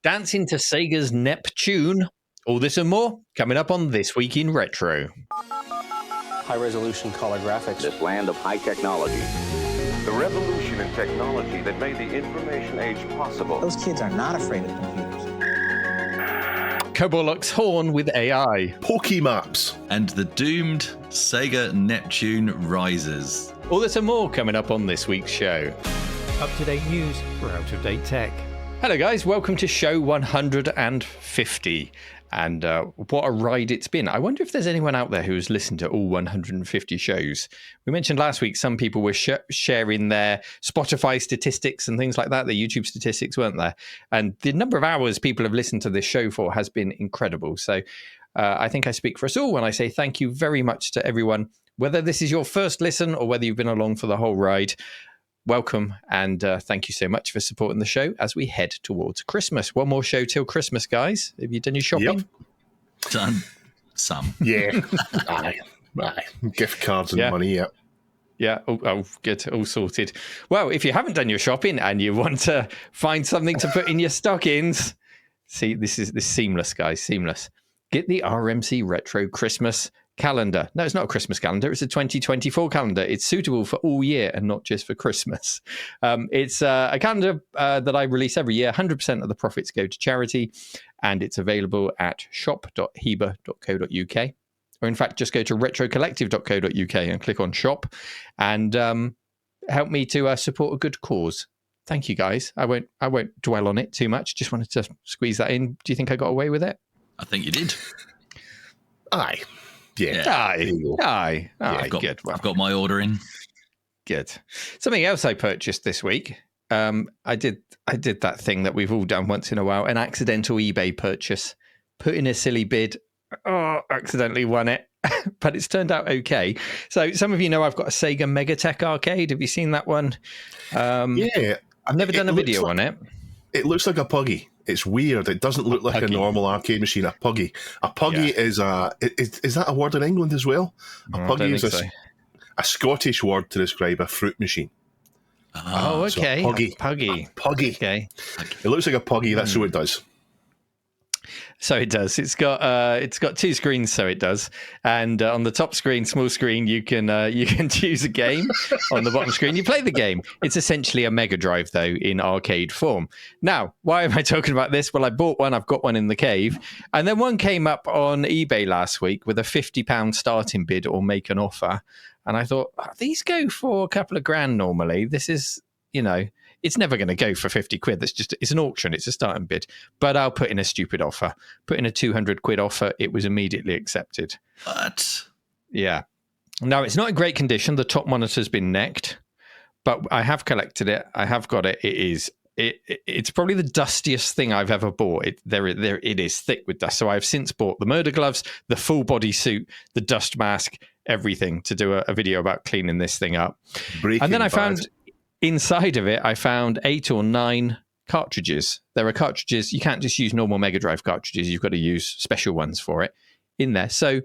dancing to Sega's Neptune. All this and more coming up on This Week in Retro. High-resolution color graphics. This land of high technology. The revolution in technology that made the information age possible. Those kids are not afraid of computers. COBOL looks horn with AI. Pokey Maps. And the doomed SEGA Neptune rises. All this and more coming up on this week's show. Up-to-date news for out-of-date tech. Hello guys, welcome to show 150. And what a ride it's been. I wonder if there's anyone out there who has listened to all 150 shows. We mentioned last week some people were sharing their Spotify statistics and things like that, their YouTube statistics, weren't there? And the number of hours people have listened to this show for has been incredible. So I think I speak for us all when I say thank you very much to everyone, whether this is your first listen or whether you've been along for the whole ride. Welcome, and thank you so much for supporting the show as we head towards Christmas. One more show till Christmas, guys. Have you done your shopping? Yep. Done some. Yeah. Aye. Gift cards and money, yeah. Yeah, oh, good, all sorted. Well, if you haven't done your shopping and you want to find something to put in your stockings, see, this is seamless, guys, seamless. Get the RMC Retro Christmas calendar. No, it's not a Christmas calendar. It's a 2024 calendar. It's suitable for all year and not just for Christmas. It's a calendar that I release every year. 100% of the profits go to charity, and it's available at shop.heba.co.uk. Or in fact, just go to retrocollective.co.uk and click on shop and help me to support a good cause. Thank you, guys. I won't dwell on it too much. Just wanted to squeeze that in. Do you think I got away with it? I think you did. Aye. Yeah. Aye. Good. Well, I've got my order in. Good. Something else I purchased this week. I did that thing that we've all done once in a while, an accidental eBay purchase. Put in a silly bid. Oh, accidentally won it. But it's turned out okay. So some of you know I've got a Sega Megatech arcade. Have you seen that one? Yeah. I've never done a video on it. It looks like a Puggy. It's weird. It doesn't look like a normal arcade machine. A Puggy. A Puggy is that a word in England as well? A Puggy is a Scottish word to describe a fruit machine. Oh, okay. So Puggy. Okay. It looks like a Puggy. That's what it does. So it does. It's got two screens. So it does. And on the top screen, small screen, you can choose a game. On the bottom screen, you play the game. It's essentially a Mega Drive, though, in arcade form. Now, why am I talking about this? Well, I bought one. I've got one in the cave, and then one came up on eBay last week with a £50 starting bid or make an offer. And I thought, these go for a couple of grand normally. This is, it's never going to go for 50 quid. It's an auction. It's a starting bid. But I'll put in a stupid offer. Put in a 200 quid offer. It was immediately accepted. What? Yeah. Now, it's not in great condition. The top monitor's been necked, but I have collected it. I have got it. It's probably the dustiest thing I've ever bought. It is thick with dust. So I've since bought the murder gloves, the full body suit, the dust mask, everything to do a video about cleaning this thing up. And then I found inside of it, I found 8 or 9 cartridges. There are cartridges. You can't just use normal Mega Drive cartridges. You've got to use special ones for it in there. So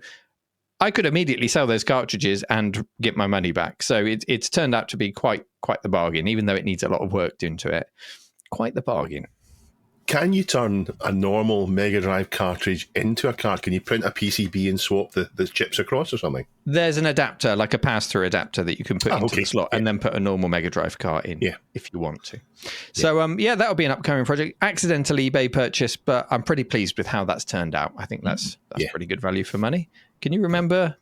I could immediately sell those cartridges and get my money back. So it's turned out to be quite the bargain, even though it needs a lot of work done to it. Quite the bargain. Can you turn a normal Mega Drive cartridge into a card? Can you print a PCB and swap the chips across or something? There's an adapter, like a pass-through adapter that you can put into the slot and then put a normal Mega Drive cart in if you want to. So, that'll be an upcoming project. Accidental eBay purchase, but I'm pretty pleased with how that's turned out. I think that's pretty good value for money. Can you remember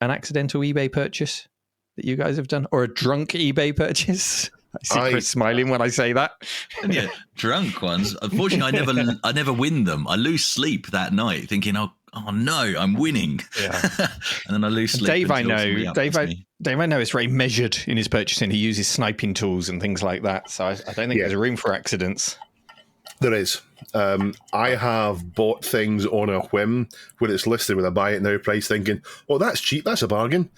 an accidental eBay purchase that you guys have done? Or a drunk eBay purchase? I see Chris smiling when I say that. Yeah, drunk ones. Unfortunately, I never win them. I lose sleep that night thinking, oh no, I'm winning. Yeah. And then I lose sleep. Dave, I know is very measured in his purchasing. He uses sniping tools and things like that. So I don't think there's room for accidents. There is. I have bought things on a whim where it's listed with a buy it now price thinking, oh, that's cheap, that's a bargain.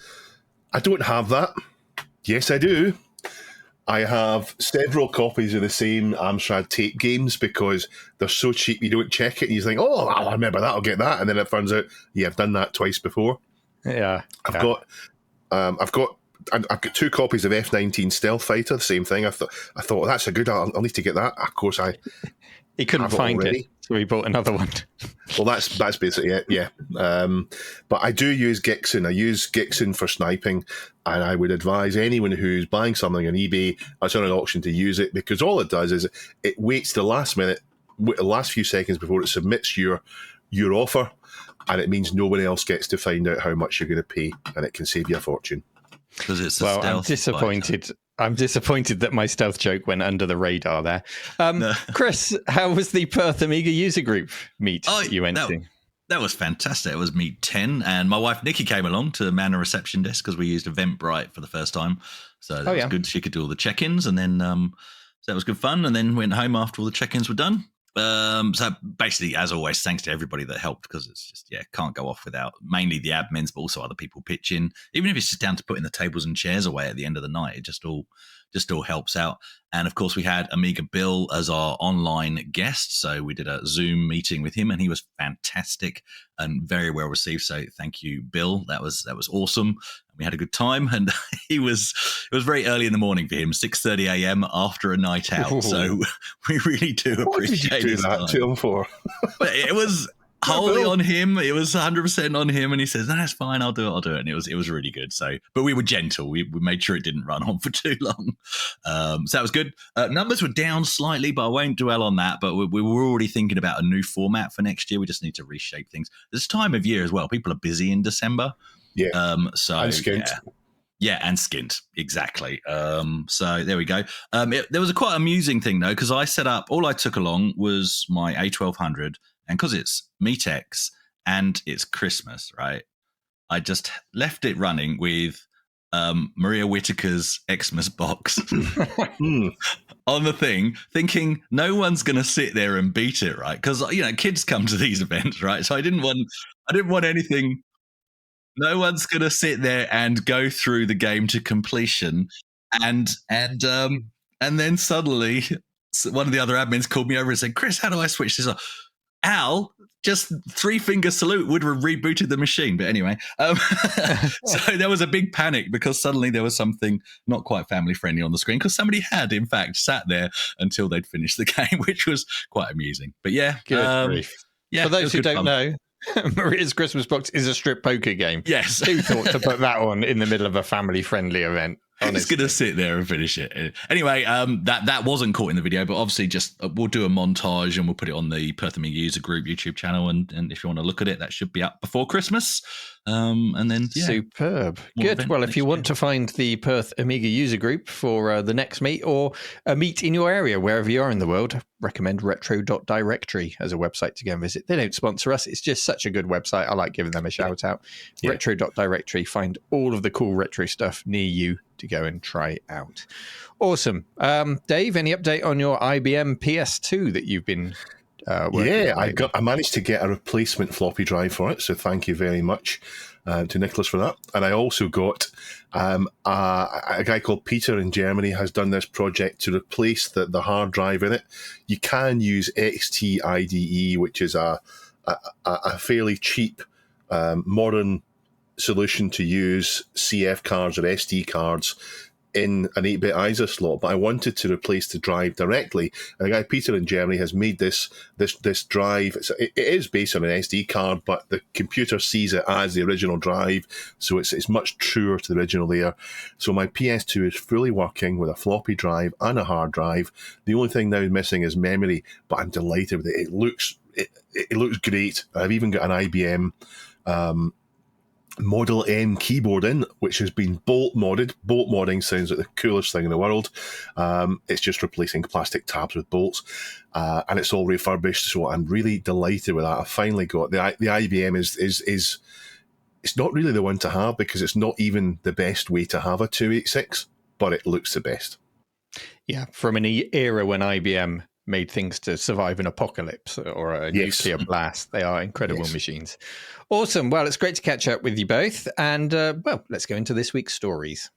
I don't have that. Yes, I do. I have several copies of the same Amstrad tape games because they're so cheap you don't check it and you think, oh, I remember that, I'll get that. And then it turns out, I've done that twice before. Yeah. I've got 2 copies of F-19 Stealth Fighter, the same thing. I thought well, that's a good, I'll need to get that. Of course, He couldn't have find already. it, so he bought another one. Well, that's basically it, yeah. But I do use Gixxon. I use Gixxon for sniping, and I would advise anyone who's buying something on eBay or on an auction to use it, because all it does is it waits the last minute, the last few seconds before it submits your offer, and it means no one else gets to find out how much you're going to pay, and it can save you a fortune. Because it's a Well, I'm stealth disappointed. I'm disappointed that my stealth joke went under the radar there. Chris, how was the Perth Amiga user group meet that you went to? That was fantastic. It was meet 10, and my wife Nikki came along to man a reception desk because we used Eventbrite for the first time. So that was good. She could do all the check-ins, and then so that was good fun. And then went home after all the check-ins were done. So basically, as always, thanks to everybody that helped, because it's just, can't go off without mainly the admins, but also other people pitch in. Even if it's just down to putting the tables and chairs away at the end of the night, it just all helps out. And of course, we had Amiga Bill as our online guest, so we did a Zoom meeting with him, and he was fantastic and very well received. So thank you, Bill. That was awesome. We had a good time, and it was very early in the morning for him, 6:30 a.m. after a night out. Ooh. So we really do appreciate what did you do that to him for? But it was wholly on him. It was 100% on him, and he says, "No, that's fine. I'll do it." And it was really good. So, but we were gentle. We made sure it didn't run on for too long. So that was good. Numbers were down slightly, but I won't dwell on that. But we were already thinking about a new format for next year. We just need to reshape things. This time of year as well. People are busy in December. Yeah. So and skint. Yeah, and skint, exactly. So there we go. There was a quite amusing thing though, because I set up. All I took along was my A1200, and because it's Metex and it's Christmas, right? I just left it running with Maria Whittaker's Xmas box on the thing, thinking no one's going to sit there and beat it, right? Because kids come to these events, right? So I didn't want anything. No one's going to sit there and go through the game to completion, and then suddenly one of the other admins called me over and said, "Chris, how do I switch this off?" Al, just 3-finger salute would have rebooted the machine. But anyway, so there was a big panic because suddenly there was something not quite family friendly on the screen, because somebody had in fact sat there until they'd finished the game, which was quite amusing. But yeah, good grief. Yeah, for those who don't know, Maria's Christmas box is a strip poker game. Yes. Who thought to put that on in the middle of a family-friendly event? It's going to sit there and finish it. Anyway, that wasn't caught in the video, but obviously just we'll do a montage and we'll put it on the Perth Amiga User Group YouTube channel. And if you want to look at it, that should be up before Christmas. And then, superb. Good. Well, if you want to find the Perth Amiga User Group for the next meet, or a meet in your area, wherever you are in the world, I recommend retro.directory as a website to go and visit. They don't sponsor us. It's just such a good website. I like giving them a shout out. Yeah. Retro.directory. Find all of the cool retro stuff near you to go and try out. Awesome. Dave, any update on your IBM PS2 that you've been I managed to get a replacement floppy drive for it, so thank you very much to Nicholas for that. And I also got a guy called Peter in Germany has done this project to replace the hard drive in it. You can use XT IDE, which is a fairly cheap modern solution to use CF cards or SD cards in an 8-bit ISA slot, but I wanted to replace the drive directly. And the guy Peter in Germany has made this drive. It is based on an SD card, but the computer sees it as the original drive, so it's much truer to the original there. So my PS2 is fully working with a floppy drive and a hard drive. The only thing now missing is memory, but I'm delighted with it. It looks great. I've even got an IBM Model M keyboard in, which has been bolt modded. Bolt modding sounds like the coolest thing in the world. It's just replacing plastic tabs with bolts, and it's all refurbished. So I'm really delighted with that. I finally got the IBM is it's not really the one to have, because it's not even the best way to have a 286, but it looks the best. Yeah, from an era when IBM made things to survive an apocalypse or a nuclear blast. They are incredible machines. Awesome. Well, it's great to catch up with you both. And, let's go into this week's stories.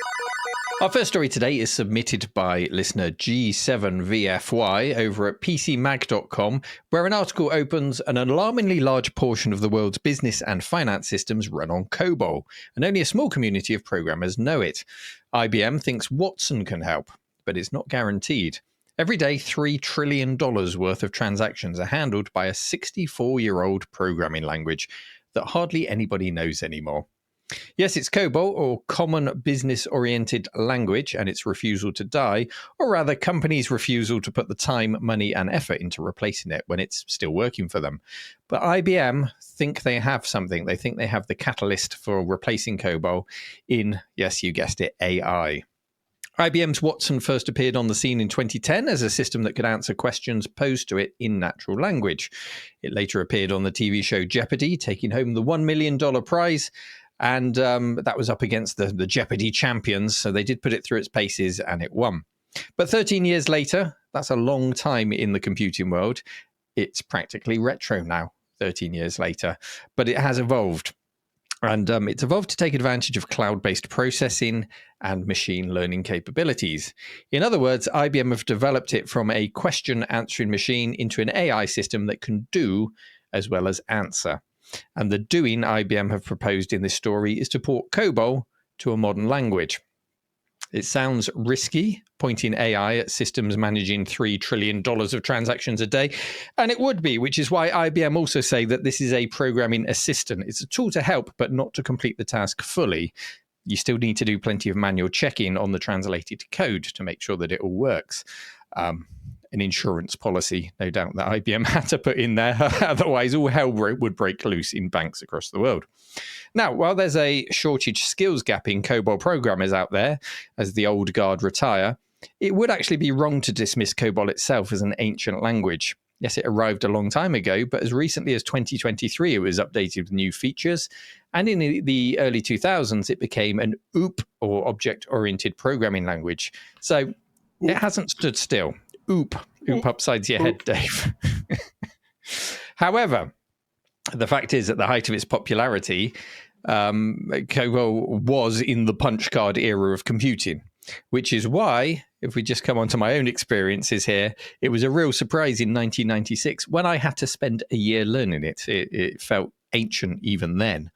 Our first story today is submitted by listener G7VFY over at PCMag.com, where an article opens: an alarmingly large portion of the world's business and finance systems run on COBOL, and only a small community of programmers know it. IBM thinks Watson can help, but it's not guaranteed. Every day, $3 trillion worth of transactions are handled by a 64-year-old programming language that hardly anybody knows anymore. Yes, it's COBOL, or Common Business-Oriented Language, and its refusal to die, or rather companies' refusal to put the time, money, and effort into replacing it when it's still working for them. But IBM think they have something. They think they have the catalyst for replacing COBOL in, yes, you guessed it, AI. IBM's Watson first appeared on the scene in 2010 as a system that could answer questions posed to it in natural language. It later appeared on the TV show Jeopardy, taking home the $1 million prize. And that was up against the Jeopardy champions. So they did put it through its paces and it won. But 13 years later, that's a long time in the computing world. It's practically retro now, 13 years later. But it has evolved. And it's evolved to take advantage of cloud-based processing and machine learning capabilities. In other words, IBM have developed it from a question-answering machine into an AI system that can do as well as answer. And the doing IBM have proposed in this story is to port COBOL to a modern language. It sounds risky, pointing AI at systems managing $3 trillion of transactions a day. And it would be, which is why IBM also say that this is a programming assistant. It's a tool to help, but not to complete the task fully. You still need to do plenty of manual checking on the translated code to make sure that it all works. An insurance policy, no doubt, that IBM had to put in there. Otherwise, all hell would break loose in banks across the world. Now, while there's a shortage skills gap in COBOL programmers out there, as the old guard retire, it would actually be wrong to dismiss COBOL itself as an ancient language. Yes, it arrived a long time ago, but as recently as 2023, it was updated with new features. And in the early 2000s, it became an OOP, or object-oriented programming language. So it hasn't stood still. Oop upsides your head, Dave. However, the fact is, at the height of its popularity, COBOL was in the punch card era of computing, which is why, if we just come on to my own experiences here, it was a real surprise in 1996 when I had to spend a year learning it. It felt ancient even then.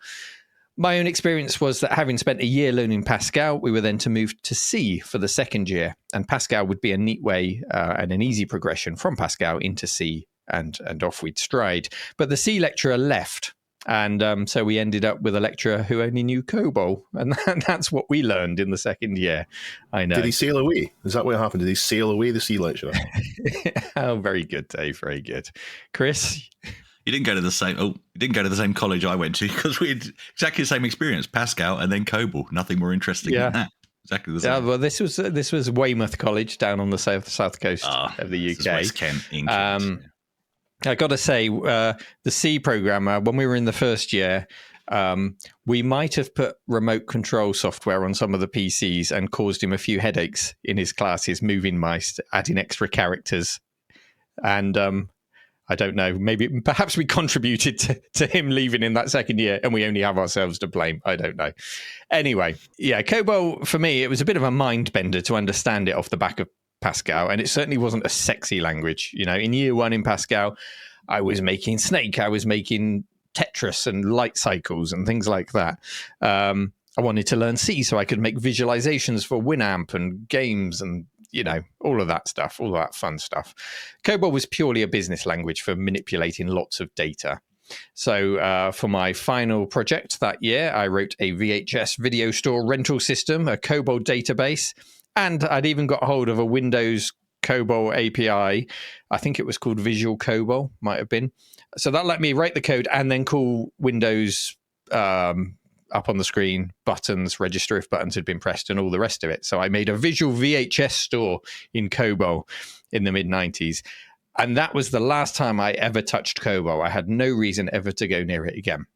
My own experience was that having spent a year learning Pascal, we were then to move to C for the second year. And Pascal would be a neat way and an easy progression from Pascal into C, and off we'd stride. But the C lecturer left. And so we ended up with a lecturer who only knew COBOL. And that's what we learned in the second year. I know. Did he sail away? Is that what happened? Did he sail away, the C lecturer? Oh, very good, Dave. Very good. Chris? You didn't go to the same college I went to, because we had exactly the same experience, Pascal and then COBOL. Nothing more interesting than that. Exactly the same. Yeah, well, this was Weymouth College down on the south coast of the UK. West Kent, England. I got to say, the C programmer, when we were in the first year, we might have put remote control software on some of the PCs and caused him a few headaches in his classes, moving mice, adding extra characters, and I don't know. Perhaps we contributed to him leaving in that second year, and we only have ourselves to blame. I don't know. Anyway, yeah, COBOL, for me, it was a bit of a mind bender to understand it off the back of Pascal, and it certainly wasn't a sexy language. You know, in year one in Pascal, I was making Snake, I was making Tetris and light cycles and things like that. I wanted to learn C so I could make visualizations for Winamp and games and, you know, all of that stuff, all of that fun stuff. COBOL was purely a business language for manipulating lots of data. So for my final project that year, I wrote a VHS video store rental system, a COBOL database, and I'd even got hold of a Windows COBOL API. I think it was called Visual COBOL, might have been. So that let me write the code and then call Windows up on the screen, buttons, register if buttons had been pressed, and all the rest of it. So I made a visual VHS store in COBOL in the mid-90s. And that was the last time I ever touched COBOL. I had no reason ever to go near it again.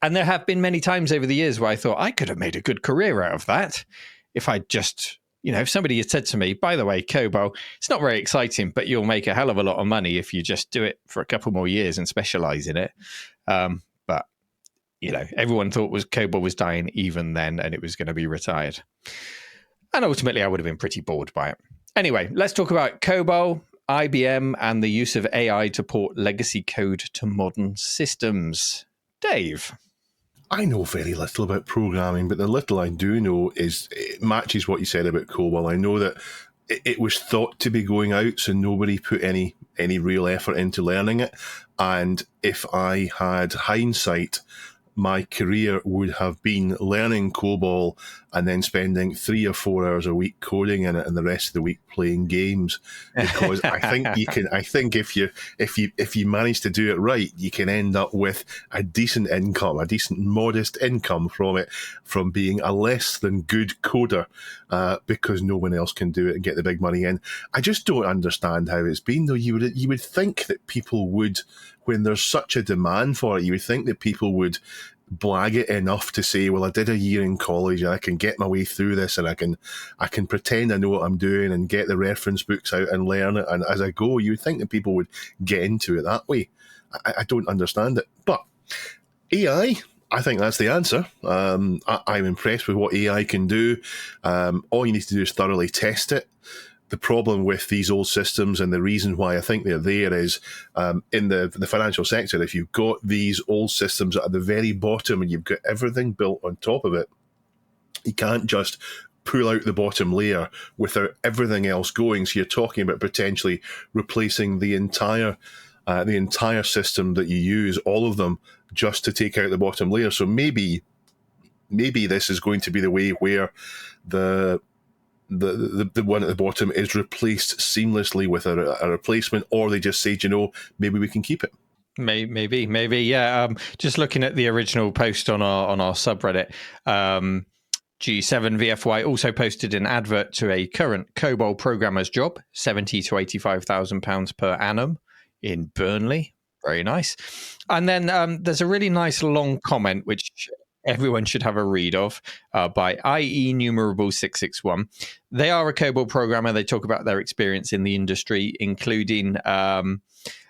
And there have been many times over the years where I thought I could have made a good career out of that if I just, you know, if somebody had said to me, by the way, COBOL, it's not very exciting, but you'll make a hell of a lot of money if you just do it for a couple more years and specialize in it. But, you know, everyone thought COBOL was dying even then, and it was going to be retired. And ultimately, I would have been pretty bored by it. Anyway, let's talk about COBOL, IBM, and the use of AI to port legacy code to modern systems. Dave? I know very little about programming, but the little I do know is it matches what you said about COBOL. I know that it was thought to be going out, so nobody put any real effort into learning it. And if I had hindsight, my career would have been learning COBOL and then spending 3 or 4 hours a week coding in it, and the rest of the week playing games. Because I think you can. I think if you manage to do it right, you can end up with a decent income, a decent modest income from it, from being a less than good coder, because no one else can do it and get the big money in. I just don't understand how it's been, though. You would think that people would, when there's such a demand for it, you would think that people would blag it enough to say, well, I did a year in college and I can get my way through this, and I can pretend I know what I'm doing and get the reference books out and learn it, and as I go. You would think that people would get into it that way. I don't understand it. But AI, I think that's the answer. I'm impressed with what AI can do. All you need to do is thoroughly test it. The problem with these old systems, and the reason why I think they're there, is in the financial sector, if you've got these old systems at the very bottom and you've got everything built on top of it, you can't just pull out the bottom layer without everything else going. So you're talking about potentially replacing the entire system that you use, all of them, just to take out the bottom layer. So maybe this is going to be the way where the one at the bottom is replaced seamlessly with a replacement, or they just say, maybe we can keep it. Maybe, yeah. Just looking at the original post on our subreddit, G7 VFY also posted an advert to a current COBOL programmer's job, £70,000 to £85,000 per annum in Burnley. Very nice. And then there's a really nice long comment which everyone should have a read of, by IE numerable 661. They are a COBOL programmer. They talk about their experience in the industry, including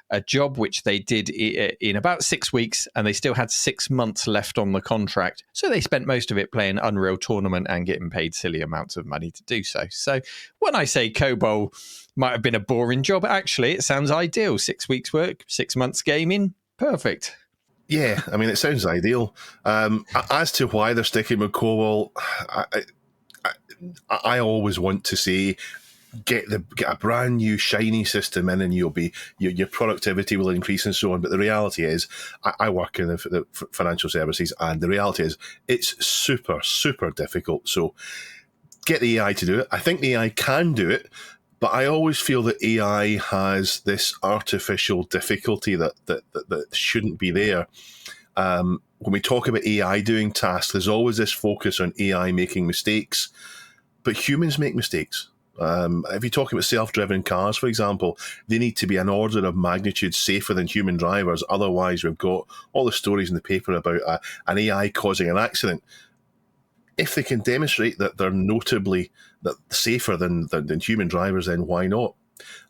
a job which they did in about 6 weeks, and they still had 6 months left on the contract. So they spent most of it playing Unreal Tournament and getting paid silly amounts of money to do so. So when I say COBOL might have been a boring job, actually, it sounds ideal. 6 weeks work, 6 months gaming. Perfect. Yeah, I mean, it sounds ideal. As to why they're sticking with COBOL, I always want to say, get a brand new shiny system in, and your productivity will increase and so on. But the reality is, I work in the financial services, and the reality is it's super, super difficult. So get the AI to do it. I think the AI can do it, but I always feel that AI has this artificial difficulty that shouldn't be there. When we talk about AI doing tasks, there's always this focus on AI making mistakes, but humans make mistakes. If you talk about self-driven cars, for example, they need to be an order of magnitude safer than human drivers. Otherwise, we've got all the stories in the paper about an AI causing an accident. If they can demonstrate that they're notably safer than human drivers, then why not?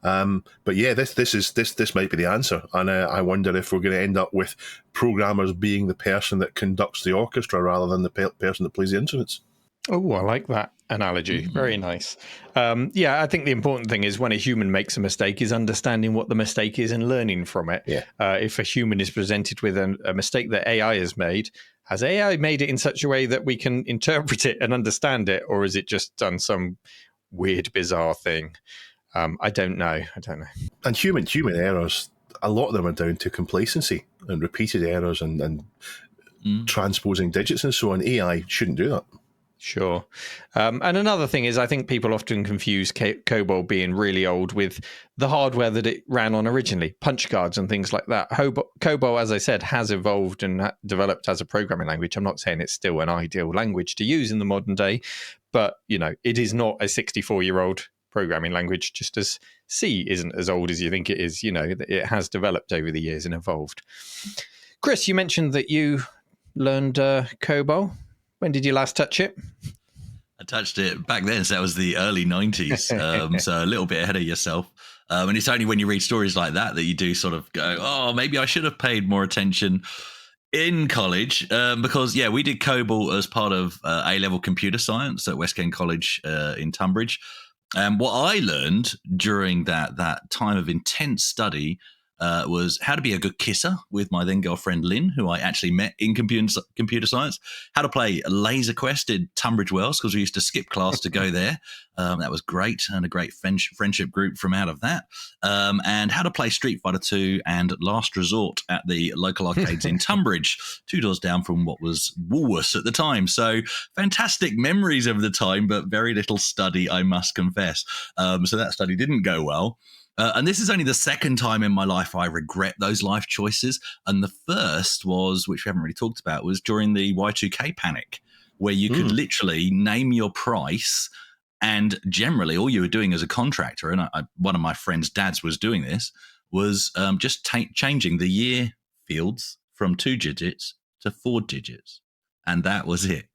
But yeah, this might be the answer, and I wonder if we're going to end up with programmers being the person that conducts the orchestra rather than the person that plays the instruments. Oh, I like that analogy. Mm-hmm. Very nice. Yeah, I think the important thing is when a human makes a mistake is understanding what the mistake is and learning from it. Yeah. If a human is presented with a mistake that AI has AI made it in such a way that we can interpret it and understand it, or is it just done some weird, bizarre thing? I don't know. And human errors, a lot of them are down to complacency and repeated errors and transposing digits and so on. AI shouldn't do that. Sure. And another thing is I think people often confuse COBOL being really old with the hardware that it ran on originally, punch cards and things like that. COBOL, as I said, has evolved and developed as a programming language. I'm not saying it's still an ideal language to use in the modern day, but, it is not a 64-year-old programming language, just as C isn't as old as you think it is. It has developed over the years and evolved. Chris, you mentioned that you learned COBOL. When did you last touch it? I touched it back then, so that was the early 90s, so a little bit ahead of yourself. And it's only when you read stories like that you do sort of go, oh, maybe I should have paid more attention in college, because, we did COBOL as part of A-level computer science at West Kent College in Tunbridge. And what I learned during that time of intense study was how to be a good kisser with my then girlfriend Lynn, who I actually met in computer science. How to play Laser Quest in Tunbridge Wells, because we used to skip class to go there. That was great, and a great friendship group from out of that. And how to play Street Fighter 2 and Last Resort at the local arcades in Tunbridge, 2 doors down from what was Woolworths at the time. So fantastic memories of the time, but very little study, I must confess. So that study didn't go well. And this is only the second time in my life I regret those life choices. And the first was, which we haven't really talked about, was during the Y2K panic, where you could literally name your price. And generally, all you were doing as a contractor, and one of my friend's dads was doing this, was just changing the year fields from 2 digits to 4 digits. And that was it.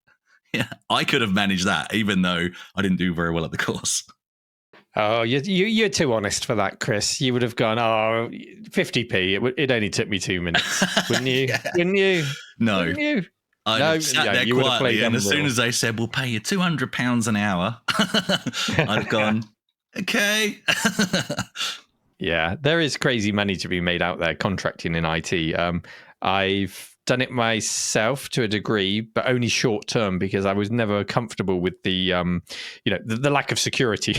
Yeah, I could have managed that, even though I didn't do very well at the course. Oh, you're too honest for that, Chris. You would have gone, 50p. It only took me 2 minutes, wouldn't you? Yeah. Wouldn't you? No. Wouldn't you? I'd sat there quietly, and as soon as they said, we'll pay you £200 an hour, I'd gone, okay. Yeah, there is crazy money to be made out there contracting in IT. I've done it myself to a degree, but only short term, because I was never comfortable with the lack of security.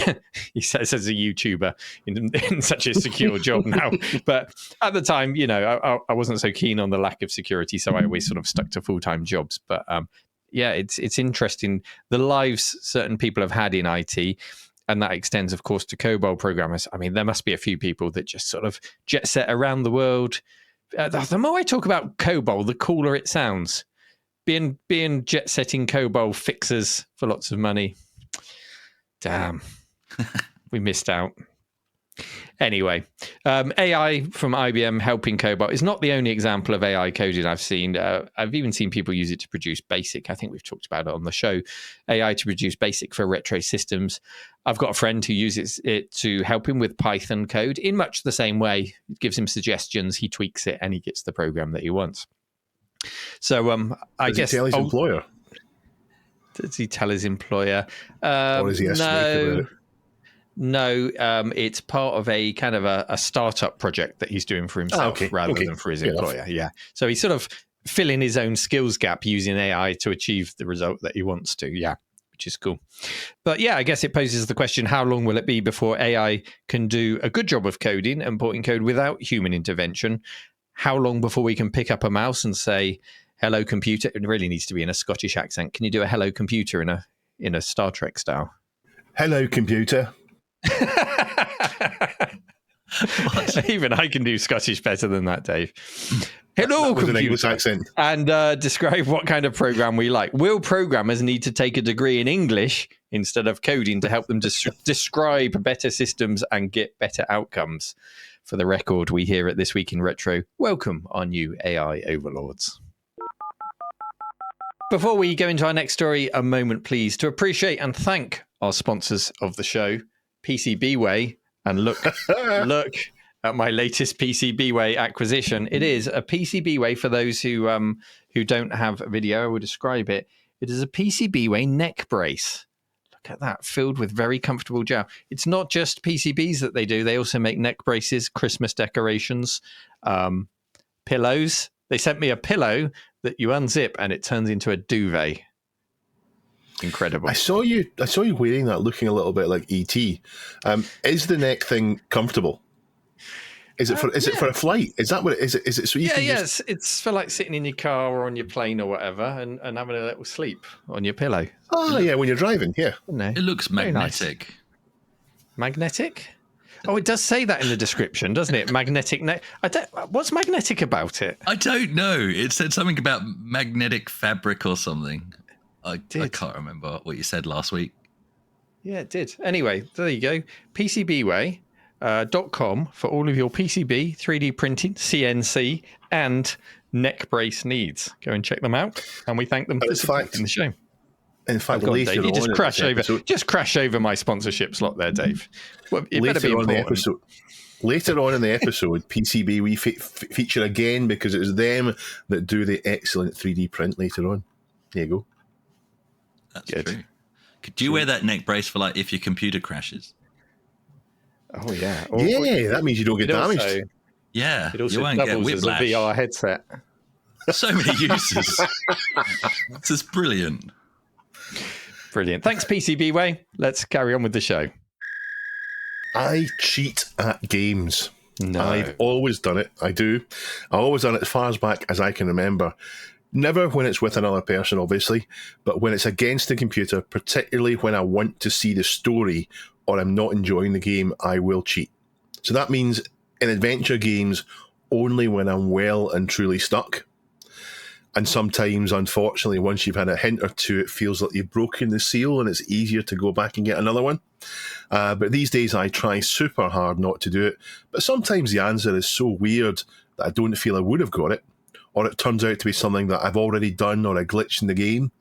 He says as a YouTuber in such a secure job now, but at the time, I wasn't so keen on the lack of security, so I always sort of stuck to full-time jobs. But it's interesting the lives certain people have had in IT. And that extends, of course, to COBOL programmers. I mean, there must be a few people that just sort of jet set around the world. The more I talk about COBOL, the cooler it sounds. Being jet setting COBOL fixers for lots of money. Damn, we missed out. Anyway, AI from IBM helping COBOL is not the only example of AI coding I've seen. I've even seen people use it to produce BASIC. I think we've talked about it on the show. AI to produce BASIC for retro systems. I've got a friend who uses it to help him with Python code in much the same way. It gives him suggestions, he tweaks it, and he gets the program that he wants. So I guess... Does he tell his employer? Does he tell his employer? Or is he about it? No, it's part of a kind of a startup project that he's doing for himself rather than for his employer. Yeah. So he's sort of filling his own skills gap using AI to achieve the result that he wants to. Yeah, which is cool. But yeah, I guess it poses the question, how long will it be before AI can do a good job of coding and porting code without human intervention? How long before we can pick up a mouse and say, hello, computer? It really needs to be in a Scottish accent. Can you do a hello, computer in a Star Trek style? Hello, computer. Even I can do Scottish better than that, Dave. Hello, computer. An English accent. And describe what kind of program we like. Will programmers need to take a degree in English instead of coding to help them describe better systems and get better outcomes? For the record, we here at This Week in Retro welcome our new AI overlords. Before we go into our next story, a moment, please, to appreciate and thank our sponsors of the show, PCBWay, and look at my latest PCBWay acquisition. It is a PCBWay, for those who don't have a video, I will describe it. It is a PCBWay neck brace. Look at that, filled with very comfortable gel. It's not just PCBs that they do. They also make neck braces, Christmas decorations, pillows. They sent me a pillow that you unzip and it turns into a duvet. Incredible. I saw you wearing that, looking a little bit like ET. Is the neck thing comfortable? Is it for a flight? Is that what it is? Is it so you can it's for like sitting in your car or on your plane or whatever and having a little sleep on your pillow. Oh yeah, when you're driving, yeah. It looks magnetic. Nice. Magnetic? Oh, it does say that in the description, doesn't it? Magnetic neck. What's magnetic about it? I don't know. It said something about magnetic fabric or something. I can't remember what you said last week. Yeah, it did. Anyway, there you go. PCBWay.com for all of your PCB, 3D printing, CNC, and neck brace needs. Go and check them out. And we thank them for supporting the show. In fact, later on, just crash over my sponsorship slot there, Dave. Well, later on in the episode, PCB we feature again because it was them that do the excellent 3D print later on. There you go. That's good. True. Could you wear that neck brace for like if your computer crashes? Oh yeah, that means you don't get damaged. Yeah, It also you won't get doubles as a whiplash. VR headset. So many uses. This is brilliant. Brilliant. Thanks, PCBWay. Let's carry on with the show. I cheat at games. No. I've always done it. I do. I've always done it as far as back as I can remember. Never when it's with another person, obviously, but when it's against the computer, particularly when I want to see the story or I'm not enjoying the game, I will cheat. So that means in adventure games, only when I'm well and truly stuck. And sometimes, unfortunately, once you've had a hint or two, it feels like you've broken the seal and it's easier to go back and get another one. But these days, I try super hard not to do it. But sometimes the answer is so weird that I don't feel I would have got it. Or it turns out to be something that I've already done or a glitch in the game.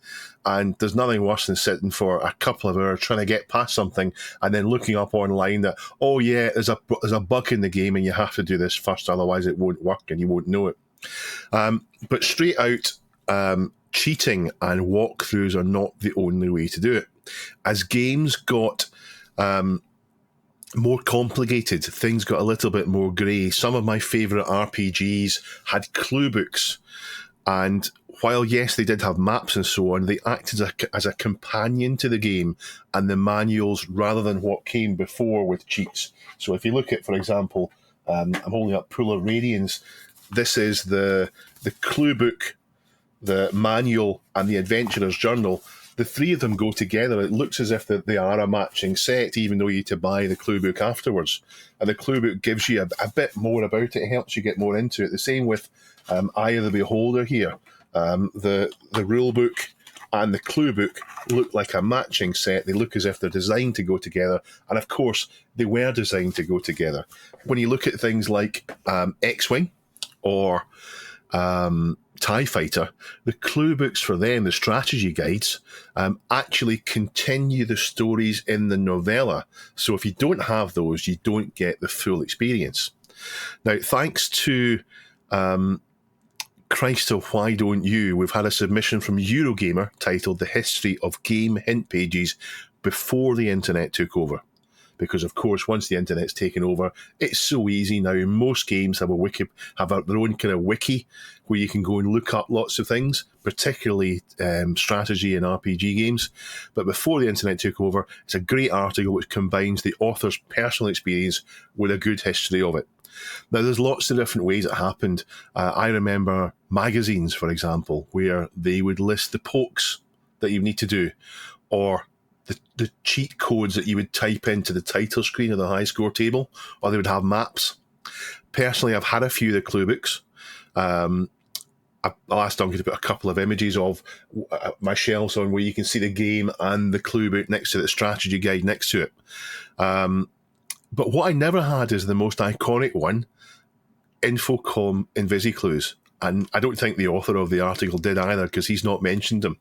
And there's nothing worse than sitting for a couple of hours trying to get past something and then looking up online that, oh yeah, there's a bug in the game and you have to do this first, otherwise it won't work and you won't know it. But straight out, cheating and walkthroughs are not the only way to do it. As games got more complicated, things got a little bit more grey. Some of my favourite RPGs had clue books, and while yes, they did have maps and so on, they acted as a companion to the game and the manuals rather than what came before with cheats. So if you look at, for example, I'm holding up Pool of Radiance. This is the clue book, the manual, and the Adventurer's Journal. The three of them go together. It looks as if they are a matching set, even though you need to buy the clue book afterwards. And the clue book gives you a bit more about it. It helps you get more into it. The same with Eye of the Beholder here. The rule book and the clue book look like a matching set. They look as if they're designed to go together. And of course, they were designed to go together. When you look at things like X-Wing or TIE Fighter, the clue books for them, the strategy guides, actually continue the stories in the novella. So if you don't have those, you don't get the full experience. Now, thanks to Christ of Why Don't You, we've had a submission from Eurogamer titled The History of Game Hint Pages Before the Internet Took Over. Because, of course, once the internet's taken over, it's so easy now. Most games have their own kind of wiki where you can go and look up lots of things, particularly strategy and RPG games. But before the internet took over, it's a great article which combines the author's personal experience with a good history of it. Now, there's lots of different ways it happened. I remember magazines, for example, where they would list the pokes that you need to do, or the cheat codes that you would type into the title screen of the high score table, or they would have maps. Personally, I've had a few of the clue books. I'll ask Duncan to put a couple of images of my shelves on where you can see the game and the clue book next to the strategy guide next to it. But what I never had is the most iconic one, Infocom InvisiClues. And I don't think the author of the article did either, because he's not mentioned them.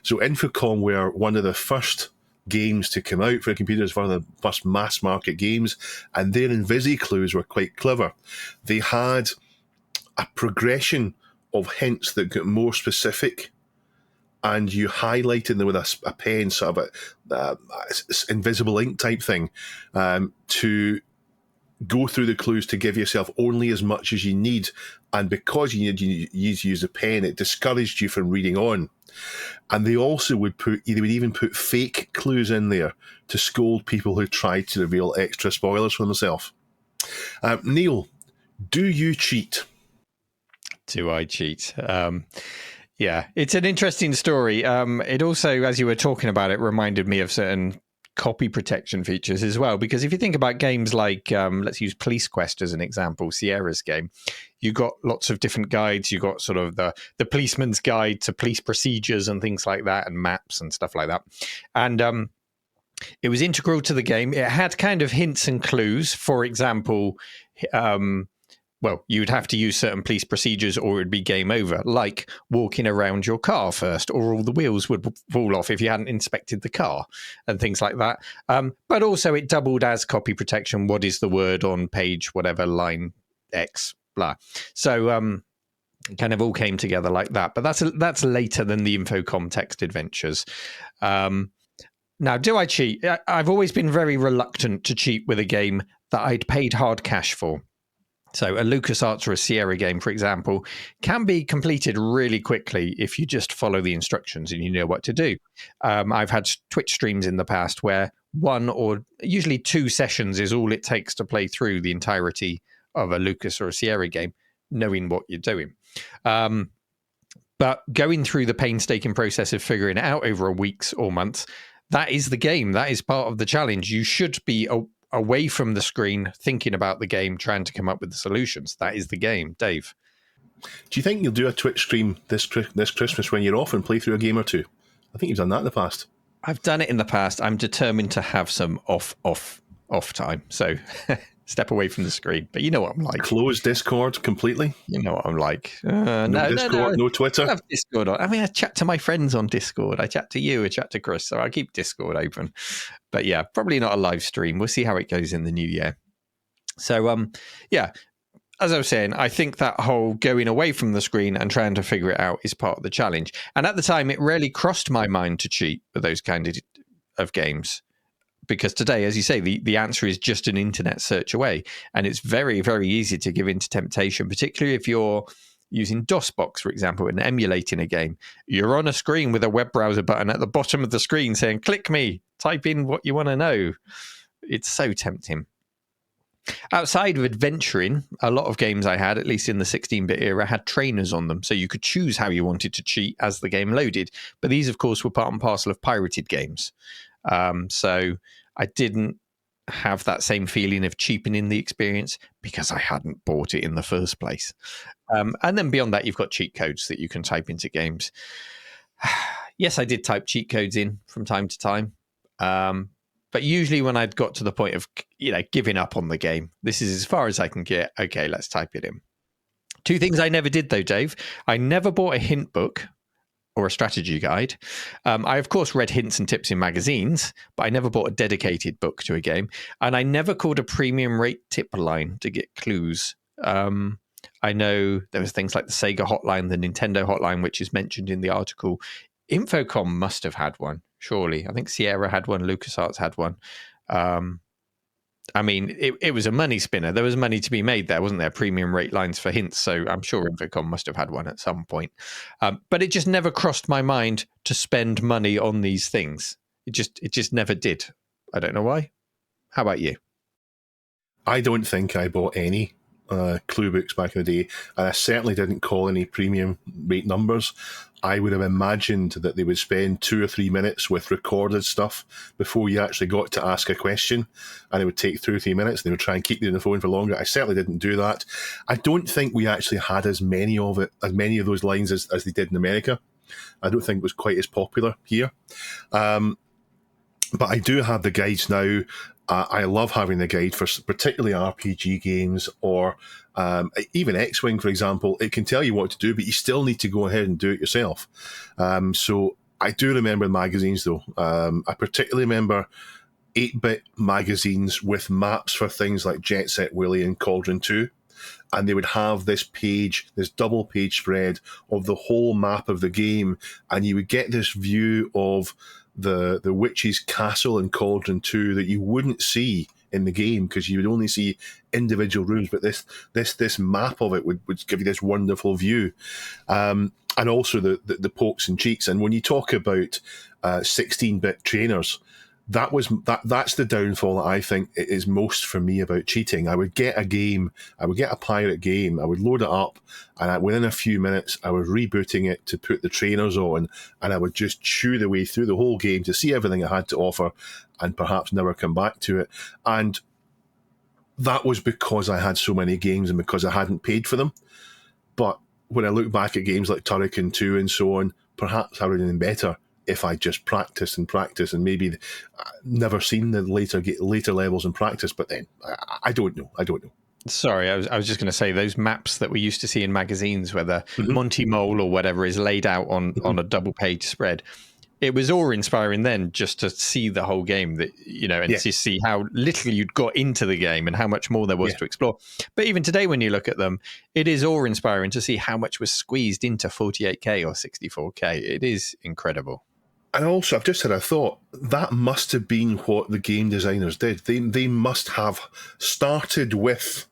So Infocom were one of the first games to come out for computers, one of the first mass market games, and their InvisiClues were quite clever. They had a progression of hints that got more specific, and you highlighted them with a pen, sort of a invisible ink type thing, to go through the clues to give yourself only as much as you need. And because you use a pen, it discouraged you from reading on. And they also would even put fake clues in there to scold people who tried to reveal extra spoilers for themselves. Neil, do you cheat? Do I cheat? Yeah, it's an interesting story. It also, as you were talking about it, reminded me of certain copy protection features as well, because if you think about games like let's use Police Quest as an example, Sierra's game, you got lots of different guides. You got sort of the policeman's guide to police procedures and things like that, and maps and stuff like that. And it was integral to the game. It had kind of hints and clues. For example, well, you would have to use certain police procedures or it would be game over, like walking around your car first, or all the wheels would fall off if you hadn't inspected the car and things like that. But also it doubled as copy protection. What is the word on page, whatever, line X, blah. So it kind of all came together like that. But that's later than the Infocom text adventures. Now, do I cheat? I've always been very reluctant to cheat with a game that I'd paid hard cash for. So a LucasArts or a Sierra game, for example, can be completed really quickly if you just follow the instructions and you know what to do. I've had Twitch streams in the past where 1 or usually 2 sessions is all it takes to play through the entirety of a Lucas or a Sierra game, knowing what you're doing. But going through the painstaking process of figuring it out over weeks or months, that is the game. That is part of the challenge. You should be away from the screen, thinking about the game, trying to come up with the solutions. That is the game. Dave? Do you think you'll do a Twitch stream this Christmas when you're off and play through a game or two? I think you've done that in the past. I've done it in the past. I'm determined to have some off time. So step away from the screen. But you know what I'm like. Close Discord completely? You know what I'm like. No Discord, no Twitter? I have Discord on. I mean, I chat to my friends on Discord. I chat to you, I chat to Chris. So I keep Discord open. But yeah, probably not a live stream. We'll see how it goes in the new year. So, yeah, as I was saying, I think that whole going away from the screen and trying to figure it out is part of the challenge. And at the time, it rarely crossed my mind to cheat with those kind of games. Because today, as you say, the answer is just an internet search away. And it's very, very easy to give into temptation, particularly if you're using DOSBox, for example, and emulating a game. You're on a screen with a web browser button at the bottom of the screen saying, click me, type in what you want to know. It's so tempting. Outside of adventuring, a lot of games I had, at least in the 16-bit era, had trainers on them. So you could choose how you wanted to cheat as the game loaded. But these, of course, were part and parcel of pirated games. So I didn't have that same feeling of cheapening the experience because I hadn't bought it in the first place. And then beyond that, you've got cheat codes that you can type into games. Yes, I did type cheat codes in from time to time. But usually when I'd got to the point of, giving up on the game, this is as far as I can get. Okay, let's type it in. 2 things I never did though, Dave. I never bought a hint book or a strategy guide. I, of course, read hints and tips in magazines, but I never bought a dedicated book to a game. And I never called a premium rate tip line to get clues. I know there was things like the Sega hotline, the Nintendo hotline, which is mentioned in the article. Infocom must have had one, surely. I think Sierra had one, LucasArts had one. I mean, it was a money spinner. There was money to be made there, wasn't there? Premium rate lines for hints. So I'm sure Infocom must have had one at some point. But it just never crossed my mind to spend money on these things. It just never did. I don't know why. How about you? I don't think I bought any clue books back in the day, and I certainly didn't call any premium rate numbers. I would have imagined that they would spend 2 or 3 minutes with recorded stuff before you actually got to ask a question, and it would take 2 or 3 minutes, and they would try and keep you on the phone for longer. I certainly didn't do that. I don't think we actually had as many of those lines as they did in America. I don't think it was quite as popular here. But I do have the guides now. I love having the guide for particularly RPG games or even X-Wing, for example. It can tell you what to do, but you still need to go ahead and do it yourself. So I do remember magazines, though. I particularly remember 8-bit magazines with maps for things like Jet Set Willy and Cauldron 2. And they would have this double page spread of the whole map of the game. And you would get this view of the witch's castle in Cauldron 2 that you wouldn't see in the game because you would only see individual rooms, but this map of it would give you this wonderful view. And also the pokes and cheats. And when you talk about 16-bit trainers, that's the downfall that I think is most for me about cheating. I would get a pirate game, I would load it up, and within a few minutes I was rebooting it to put the trainers on, and I would just chew the way through the whole game to see everything it had to offer and perhaps never come back to it. And that was because I had so many games and because I hadn't paid for them. But when I look back at games like Turrican 2 and so on, perhaps I would have been better if I just practiced and maybe never seen the later levels in practice. But then I don't know. Sorry, I was just going to say those maps that we used to see in magazines where the Monty Mole or whatever is laid out on a double page spread. It was awe-inspiring then just to see the whole game, to see how little you'd got into the game and how much more there was to explore. But even today, when you look at them, it is awe-inspiring to see how much was squeezed into 48K or 64K. It is incredible. And also, I've just had a thought, that must have been what the game designers did. They must have started with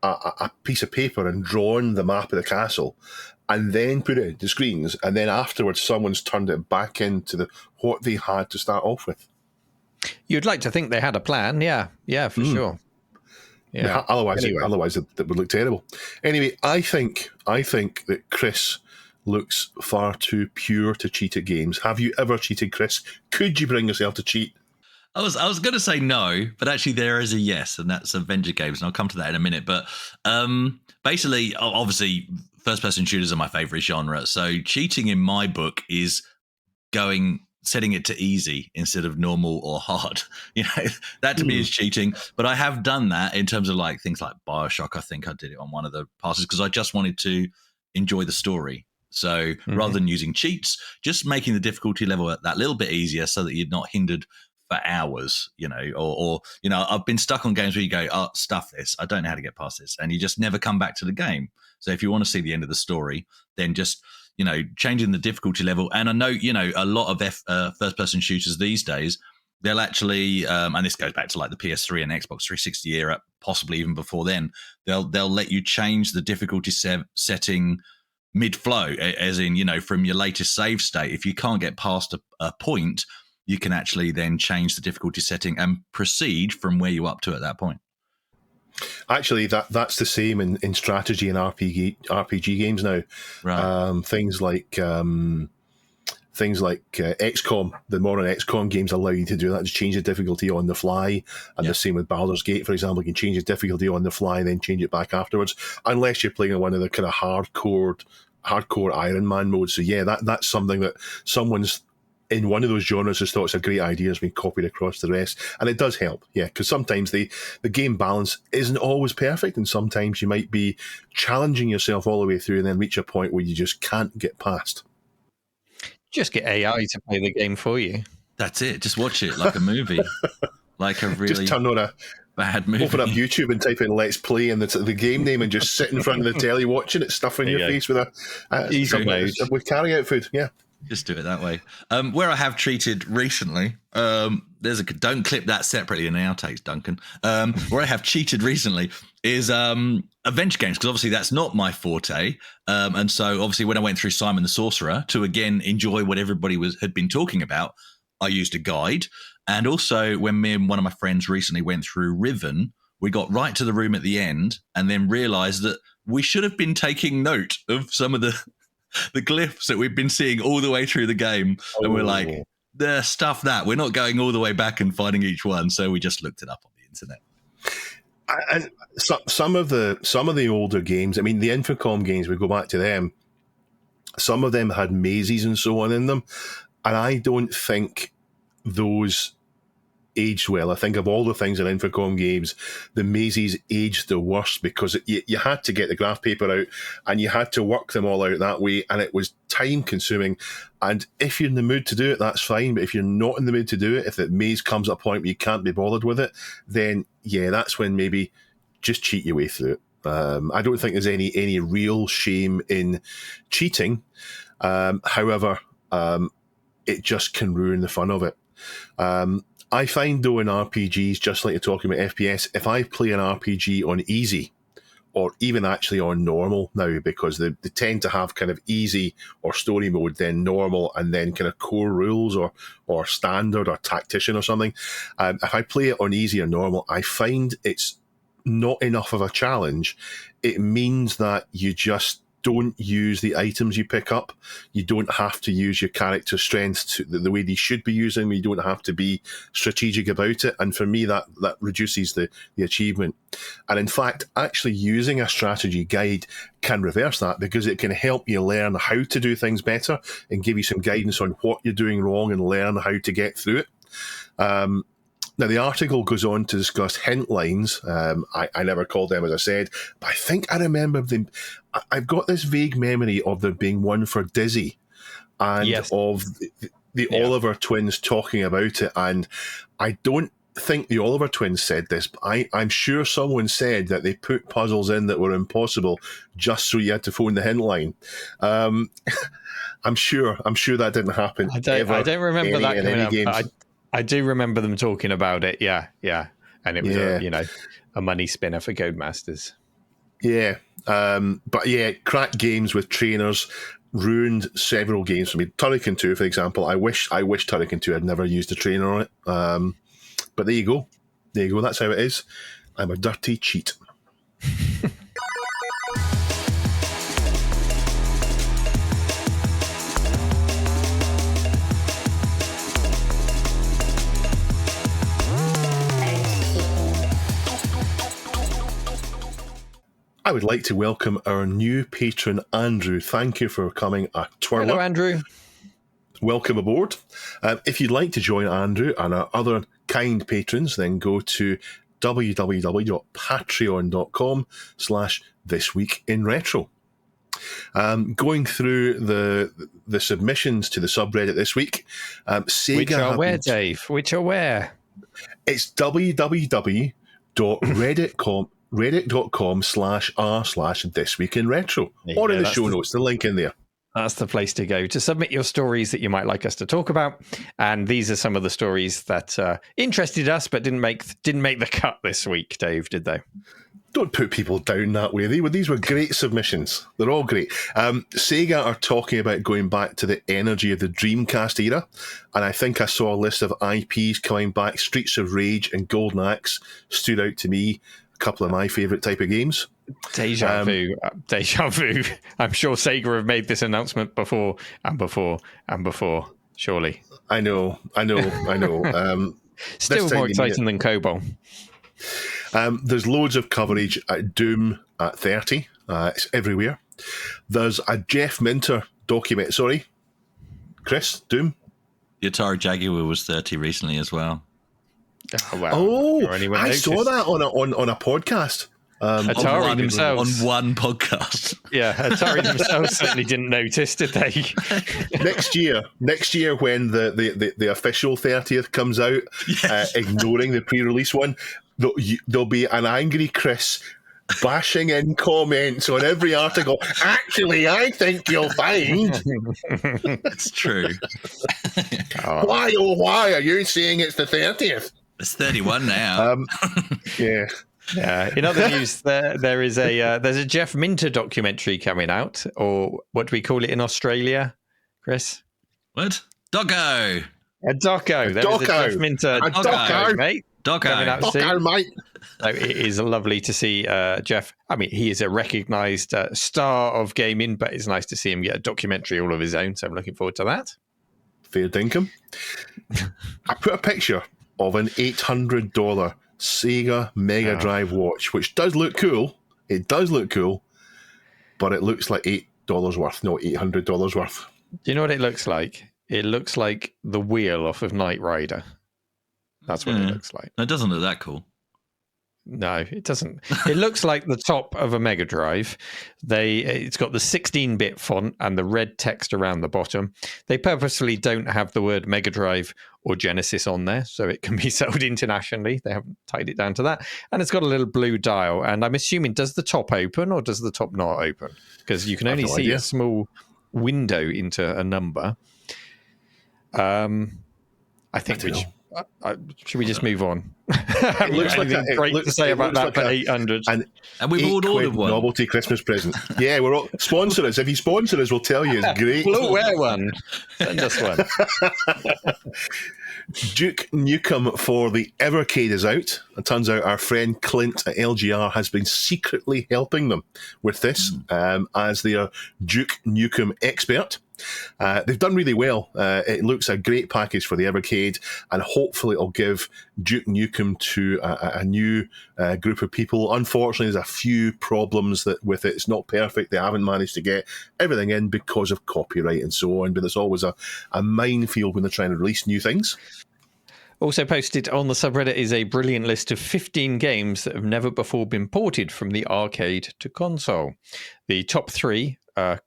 a piece of paper and drawn the map of the castle, and then put it into screens, and then afterwards someone's turned it back into what they had to start off with. You'd like to think they had a plan, yeah, for sure. Yeah. Otherwise, that would look terrible. Anyway, I think that Chris looks far too pure to cheat at games. Have you ever cheated, Chris? Could you bring yourself to cheat? I was going to say no, but actually there is a yes, and that's adventure games, and I'll come to that in a minute. But basically, obviously, first-person shooters are my favorite genre. So cheating in my book is setting it to easy instead of normal or hard. That to me is cheating. But I have done that in terms of like things like BioShock. I think I did it on one of the passes because I just wanted to enjoy the story. So rather than using cheats, just making the difficulty level that little bit easier so that you're not hindered for hours, or I've been stuck on games where you go, oh, stuff this, I don't know how to get past this, and you just never come back to the game. So if you want to see the end of the story, then just changing the difficulty level. And I know a lot of first-person shooters these days, they'll actually, and this goes back to like the PS3 and Xbox 360 era, possibly even before then, they'll let you change the difficulty setting mid-flow, as in from your latest save state. If you can't get past a point, you can actually then change the difficulty setting and proceed from where you're up to at that point. Actually, that's the same in strategy and RPG games now. Right. Things like XCOM, the modern XCOM games allow you to do that, to change the difficulty on the fly. And the same with Baldur's Gate, for example, you can change the difficulty on the fly and then change it back afterwards, unless you're playing in one of the kind of hardcore Iron Man modes. So yeah, that's something that someone's in one of those genres has thought it's a great idea, has been copied across the rest. And it does help, because sometimes the game balance isn't always perfect, and sometimes you might be challenging yourself all the way through and then reach a point where you just can't get past. Just get AI to play the game for you. That's it. Just watch it like a movie. Like a really just turn on a bad movie. Open up YouTube and type in "Let's Play" and the game name, and just sit in front of the telly watching it, stuffing your face with with carry out food. Yeah, just do it that way. Where I have cheated recently, don't clip that separately in the outtakes, Duncan. Where I have cheated recently is adventure games, because obviously that's not my forte. And so obviously when I went through Simon the Sorcerer to again enjoy what everybody had been talking about, I used a guide. And also when me and one of my friends recently went through Riven, we got right to the room at the end and then realized that we should have been taking note of some of the glyphs that we've been seeing all the way through the game. And we're like, the stuff that we're not going all the way back and finding each one. So we just looked it up on the internet. And some of the older games, I mean, the Infocom games, we go back to them, some of them had mazes and so on in them. And I don't think those aged well. I think of all the things in Infocom games, the mazes aged the worst because you had to get the graph paper out and you had to work them all out that way, and it was time consuming. And if you're in the mood to do it, that's fine. But if you're not in the mood to do it, if the maze comes at a point where you can't be bothered with it, then yeah, that's when maybe just cheat your way through it. I don't think there's any real shame in cheating. However, it just can ruin the fun of it. I find, though, in RPGs, just like you're talking about FPS, if I play an RPG on easy, or even actually on normal now, because they tend to have kind of easy or story mode, then normal, and then kind of core rules or standard or tactician or something. If I play it on easy or normal, I find it's not enough of a challenge. It means that you just don't use the items you pick up. You don't have to use your character strength the way they should be using. You don't have to be strategic about it. And for me, that reduces the achievement. And in fact, actually using a strategy guide can reverse that, because it can help you learn how to do things better and give you some guidance on what you're doing wrong and learn how to get through it. Now, the article goes on to discuss hint lines. I never called them, as I said, but I think I remember them. I've got this vague memory of there being one for Dizzy and of the Oliver twins talking about it. And I don't think the Oliver twins said this, but I'm sure someone said that they put puzzles in that were impossible just so you had to phone the hint line. I'm sure that didn't happen. I don't remember that coming up, but I do remember them talking about it. Yeah. And it was a money spinner for Codemasters. Yeah. But yeah, crack games with trainers ruined several games for me. Turrican 2, for example. I wish Turrican 2 had never used a trainer on it. But there you go. That's how it is. I'm a dirty cheat. I would like to welcome our new patron, Andrew. Thank you for coming, a twirler. Hello, Andrew. Welcome aboard. If you'd like to join Andrew and our other kind patrons, then go to www.patreon.com/thisweekinretro. Going through the submissions to the subreddit this week, Sega. Which are where, Dave? Which are where? It's www.reddit.com/r/thisweekinretro, or in the show notes, the link in there. That's the place to go to submit your stories that you might like us to talk about. And these are some of the stories that interested us but didn't make the cut this week, Dave, did they? Don't put people down that way. These were great submissions. They're all great. Sega are talking about going back to the energy of the Dreamcast era, and I think I saw a list of IPs coming back. Streets of Rage and Golden Axe stood out to me. A couple of my favourite type of games. Deja vu. I'm sure Sega have made this announcement before and before, surely. I know. Still more exciting than COBOL. There's loads of coverage at Doom at 30. It's everywhere. There's a Jeff Minter document. Sorry, Chris, Doom? The Atari Jaguar was 30 recently as well. Oh, wow. I saw that on a podcast. Atari themselves. On one podcast. Yeah, Atari themselves certainly didn't notice, did they? Next year when the official 30th comes out, Yes. Ignoring the pre-release one, there'll be an angry Chris bashing in comments on every article. Actually, I think you'll find. It's true. Why are you saying it's the 30th? It's 31 now. Yeah. Yeah. In other news, there's a Jeff Minter documentary coming out, or what do we call it in Australia, Chris? What? Doco. A doco. There is a Jeff Minter doco, mate. Doco, mate. So it is lovely to see Jeff. I mean, he is a recognised star of gaming, but it's nice to see him get a documentary all of his own. So I'm looking forward to that. Fair dinkum. I put a picture of an $800 Sega Mega Drive watch, which does look cool. It does look cool, but it looks like $8 worth, not $800 worth. Do you know what it looks like? It looks like the wheel off of Knight Rider. That's what it looks like. It doesn't look that cool. No, it doesn't. It looks like the top of a Mega Drive. It's got the 16-bit font and the red text around the bottom. They purposefully don't have the word Mega Drive or Genesis on there, so it can be sold internationally. They haven't tied it down to that. And it's got a little blue dial. And I'm assuming, does the top open or does the top not open? Because you can only see a small window into a number. I think should we just move on? It looks like great to say about that for 800. And we've all ordered one. Novelty Christmas present. Yeah, we're all sponsor us. If you sponsor us, we'll tell you it's great. We'll wear one. Send us one. Duke Nukem for the Evercade is out. It turns out our friend Clint at LGR has been secretly helping them with this as their Duke Nukem expert. They've done really well. It looks a great package for the Evercade, and hopefully it'll give Duke Nukem to a new group of people. Unfortunately, there's a few problems with it. It's not perfect. They haven't managed to get everything in because of copyright and so on, but it's always a minefield when they're trying to release new things. Also posted on the subreddit is a brilliant list of 15 games that have never before been ported from the arcade to console. The top 3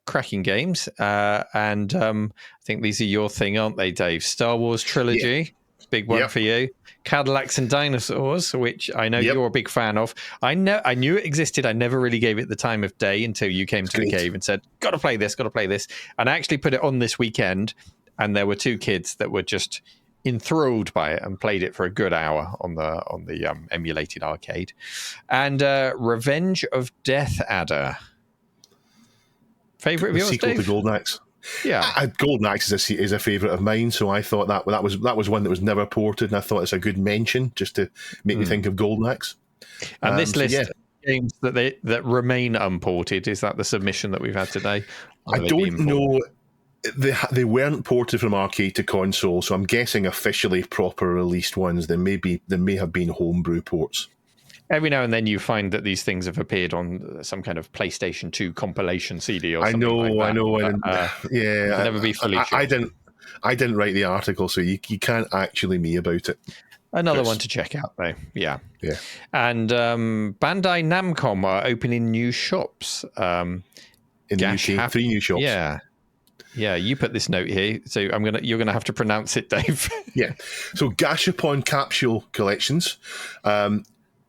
cracking games, and I think these are your thing, aren't they, Dave? Star Wars Trilogy, big one for you. Cadillacs and Dinosaurs, which I know you're a big fan of. I knew it existed. I never really gave it the time of day until you came to the cave and said, got to play this. And I actually put it on this weekend, and there were 2 kids that were just enthralled by it and played it for a good hour on the emulated arcade. And Revenge of Death Adder. Favorite of yours, sequel Dave? to Golden Axe. Yeah, Golden Axe is a favorite of mine, so I thought that was one that was never ported, and I thought it's a good mention just to make me think of Golden Axe. and this list of games that remain unported, is that the submission that we've had today? I don't know. They weren't ported from arcade to console, so I'm guessing officially proper released ones. There may have been homebrew ports. Every now and then you find that these things have appeared on some kind of PlayStation 2 compilation CD or something like that. I know. Yeah, never be fully sure. I didn't write the article, so you can't actually me about it. Another one to check out, though. Yeah. And Bandai Namco are opening new shops. In the UK, 3 new shops. Yeah, you put this note here, so you're gonna have to pronounce it, Dave. Yeah. So Gashapon capsule collections,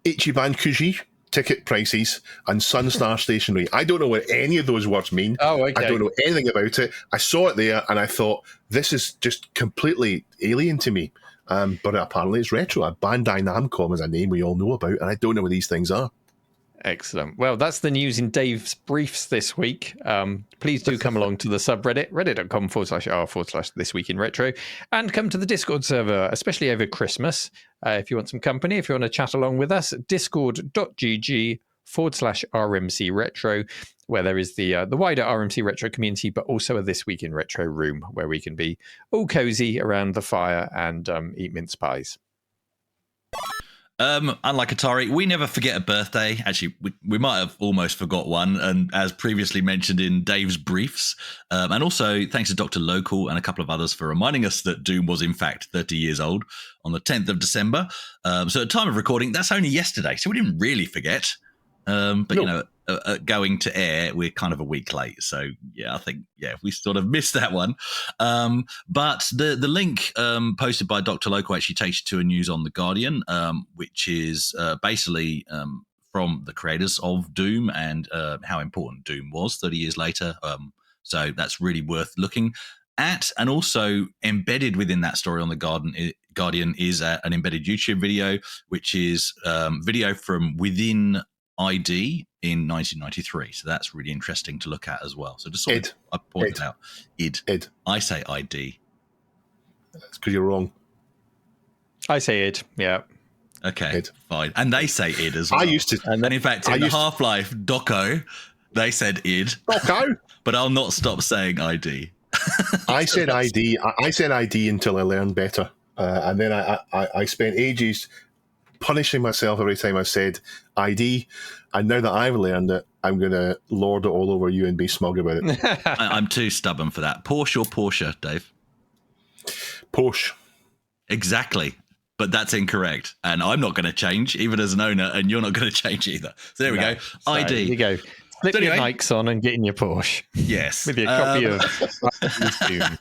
Ichiban Kuji ticket prices, and Sunstar stationery. I don't know what any of those words mean. Oh, okay. I don't know anything about it. I saw it there and I thought, this is just completely alien to me. But apparently it's retro. Bandai Namco is a name we all know about, and I don't know what these things are. Excellent. Well, that's the news in Dave's briefs this week. Please do come along to the subreddit, reddit.com/r/this week in retro, and come to the Discord server, especially over Christmas. If you want some company, if you want to chat along with us, discord.gg/RMC retro, where there is the wider RMC retro community, but also a This Week in Retro room where we can be all cozy around the fire and eat mince pies. Unlike Atari, we never forget a birthday. Actually, we might have almost forgot one, and as previously mentioned in Dave's briefs, and also thanks to Dr. Local and a couple of others for reminding us that Doom was in fact 30 years old on the 10th of December. So at the time of recording, that's only yesterday, so we didn't really forget. You know, going to air, we're kind of a week late. So I think we sort of missed that one. But the link posted by Dr. Local actually takes you to a news on The Guardian, which is basically from the creators of Doom and how important Doom was 30 years later. So that's really worth looking at. And also embedded within that story on The Guardian is an embedded YouTube video, which is video from within ID in 1993. So that's really interesting to look at as well. So just sort of, I pointed out id. I say ID. That's because you're wrong. I say id. Yeah. Okay, fine. And they say id as well. I used to. And then in fact, in the Half-Life doco, they said id. Doco? But I'll not stop saying ID. I said ID. I said ID until I learned better. And then I spent ages punishing myself every time I said ID, and now that I've learned it, I'm going to lord it all over you and be smug about it. I'm too stubborn for that. Porsche or Porsche, Dave? Porsche. Exactly, but that's incorrect, and I'm not going to change, even as an owner, and you're not going to change either. So there we go. So ID. There you go. Slip your Nikes on and get in your Porsche. Yes. With your copy of Doom.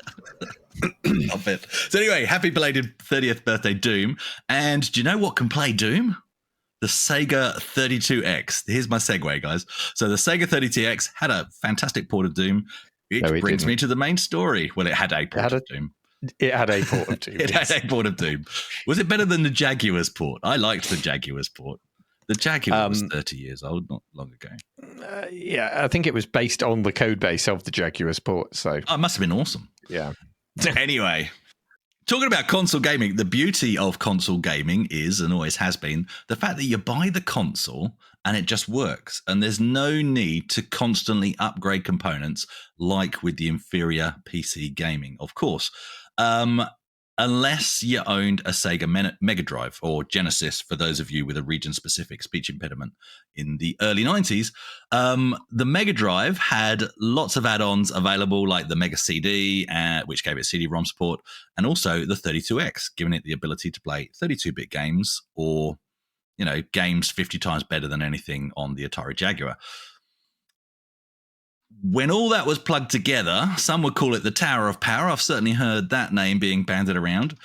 Love it. So anyway, happy belated 30th birthday, Doom. And do you know what can play Doom? The Sega 32X. Here's my segue, guys. So the Sega 32X had a fantastic port of Doom, which brings me to the main story. Well, it had a port of Doom. It had a port of Doom. Had a port of Doom. Was it better than the Jaguar's port? I liked the Jaguar's port. The Jaguar was 30 years old, not long ago. I think it was based on the code base of the Jaguar's port. So it must have been awesome. Yeah. Anyway, talking about console gaming, the beauty of console gaming is, and always has been, the fact that you buy the console and it just works. And there's no need to constantly upgrade components like with the inferior PC gaming, of course. Unless you owned a Sega Mega Drive or Genesis, for those of you with a region-specific speech impediment in the early 90s. The Mega Drive had lots of add-ons available, like the Mega CD, which gave it CD-ROM support, and also the 32X, giving it the ability to play 32-bit games or, games 50 times better than anything on the Atari Jaguar. When all that was plugged together, some would call it the Tower of Power. I've certainly heard that name being bandied around.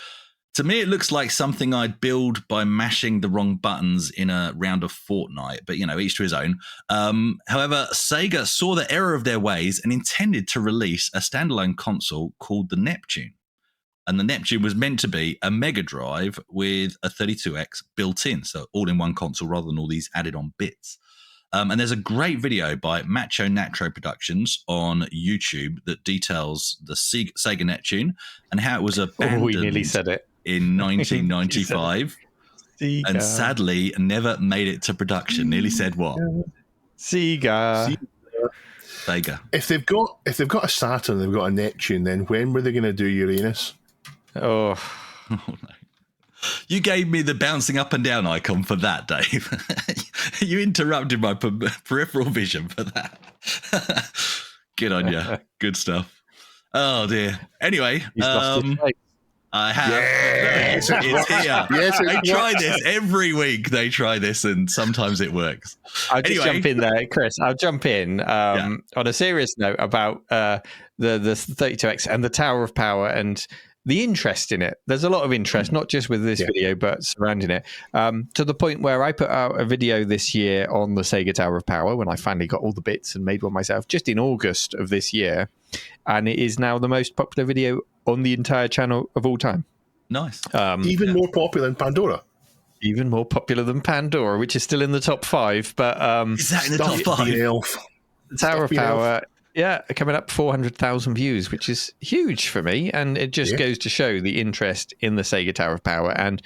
To me, it looks like something I'd build by mashing the wrong buttons in a round of Fortnite, but, each to his own. However, Sega saw the error of their ways and intended to release a standalone console called the Neptune. And the Neptune was meant to be a Mega Drive with a 32X built in, so all in one console rather than all these added on bits. And there's a great video by Macho Natro Productions on YouTube that details the Sega Neptune and how it was abandoned we nearly said it. in 1995 and sadly never made it to production. Nearly said what? Sega. If they've got a Saturn, they've got a Neptune. Then when were they going to do Uranus? Oh no. You gave me the bouncing up and down icon for that, Dave. You interrupted my peripheral vision for that. Good on you. Good stuff. Oh, dear. Anyway, I have. Yes, it's here. Yes, they try this every week. They try this, and sometimes it works. I'll just jump in there, Chris. I'll jump in on a serious note about the 32X and the Tower of Power and the interest in it. There's a lot of interest, not just with this video, but surrounding it, to the point where I put out a video this year on the Sega Tower of Power when I finally got all the bits and made one myself, just in August of this year. And it is now the most popular video on the entire channel of all time. Nice. Even more popular than Pandora. Even more popular than Pandora, which is still in the top 5. But is that in the top 5? The Tower of Power, coming up 400,000 views, which is huge for me. And it just goes to show the interest in the Sega Tower of Power and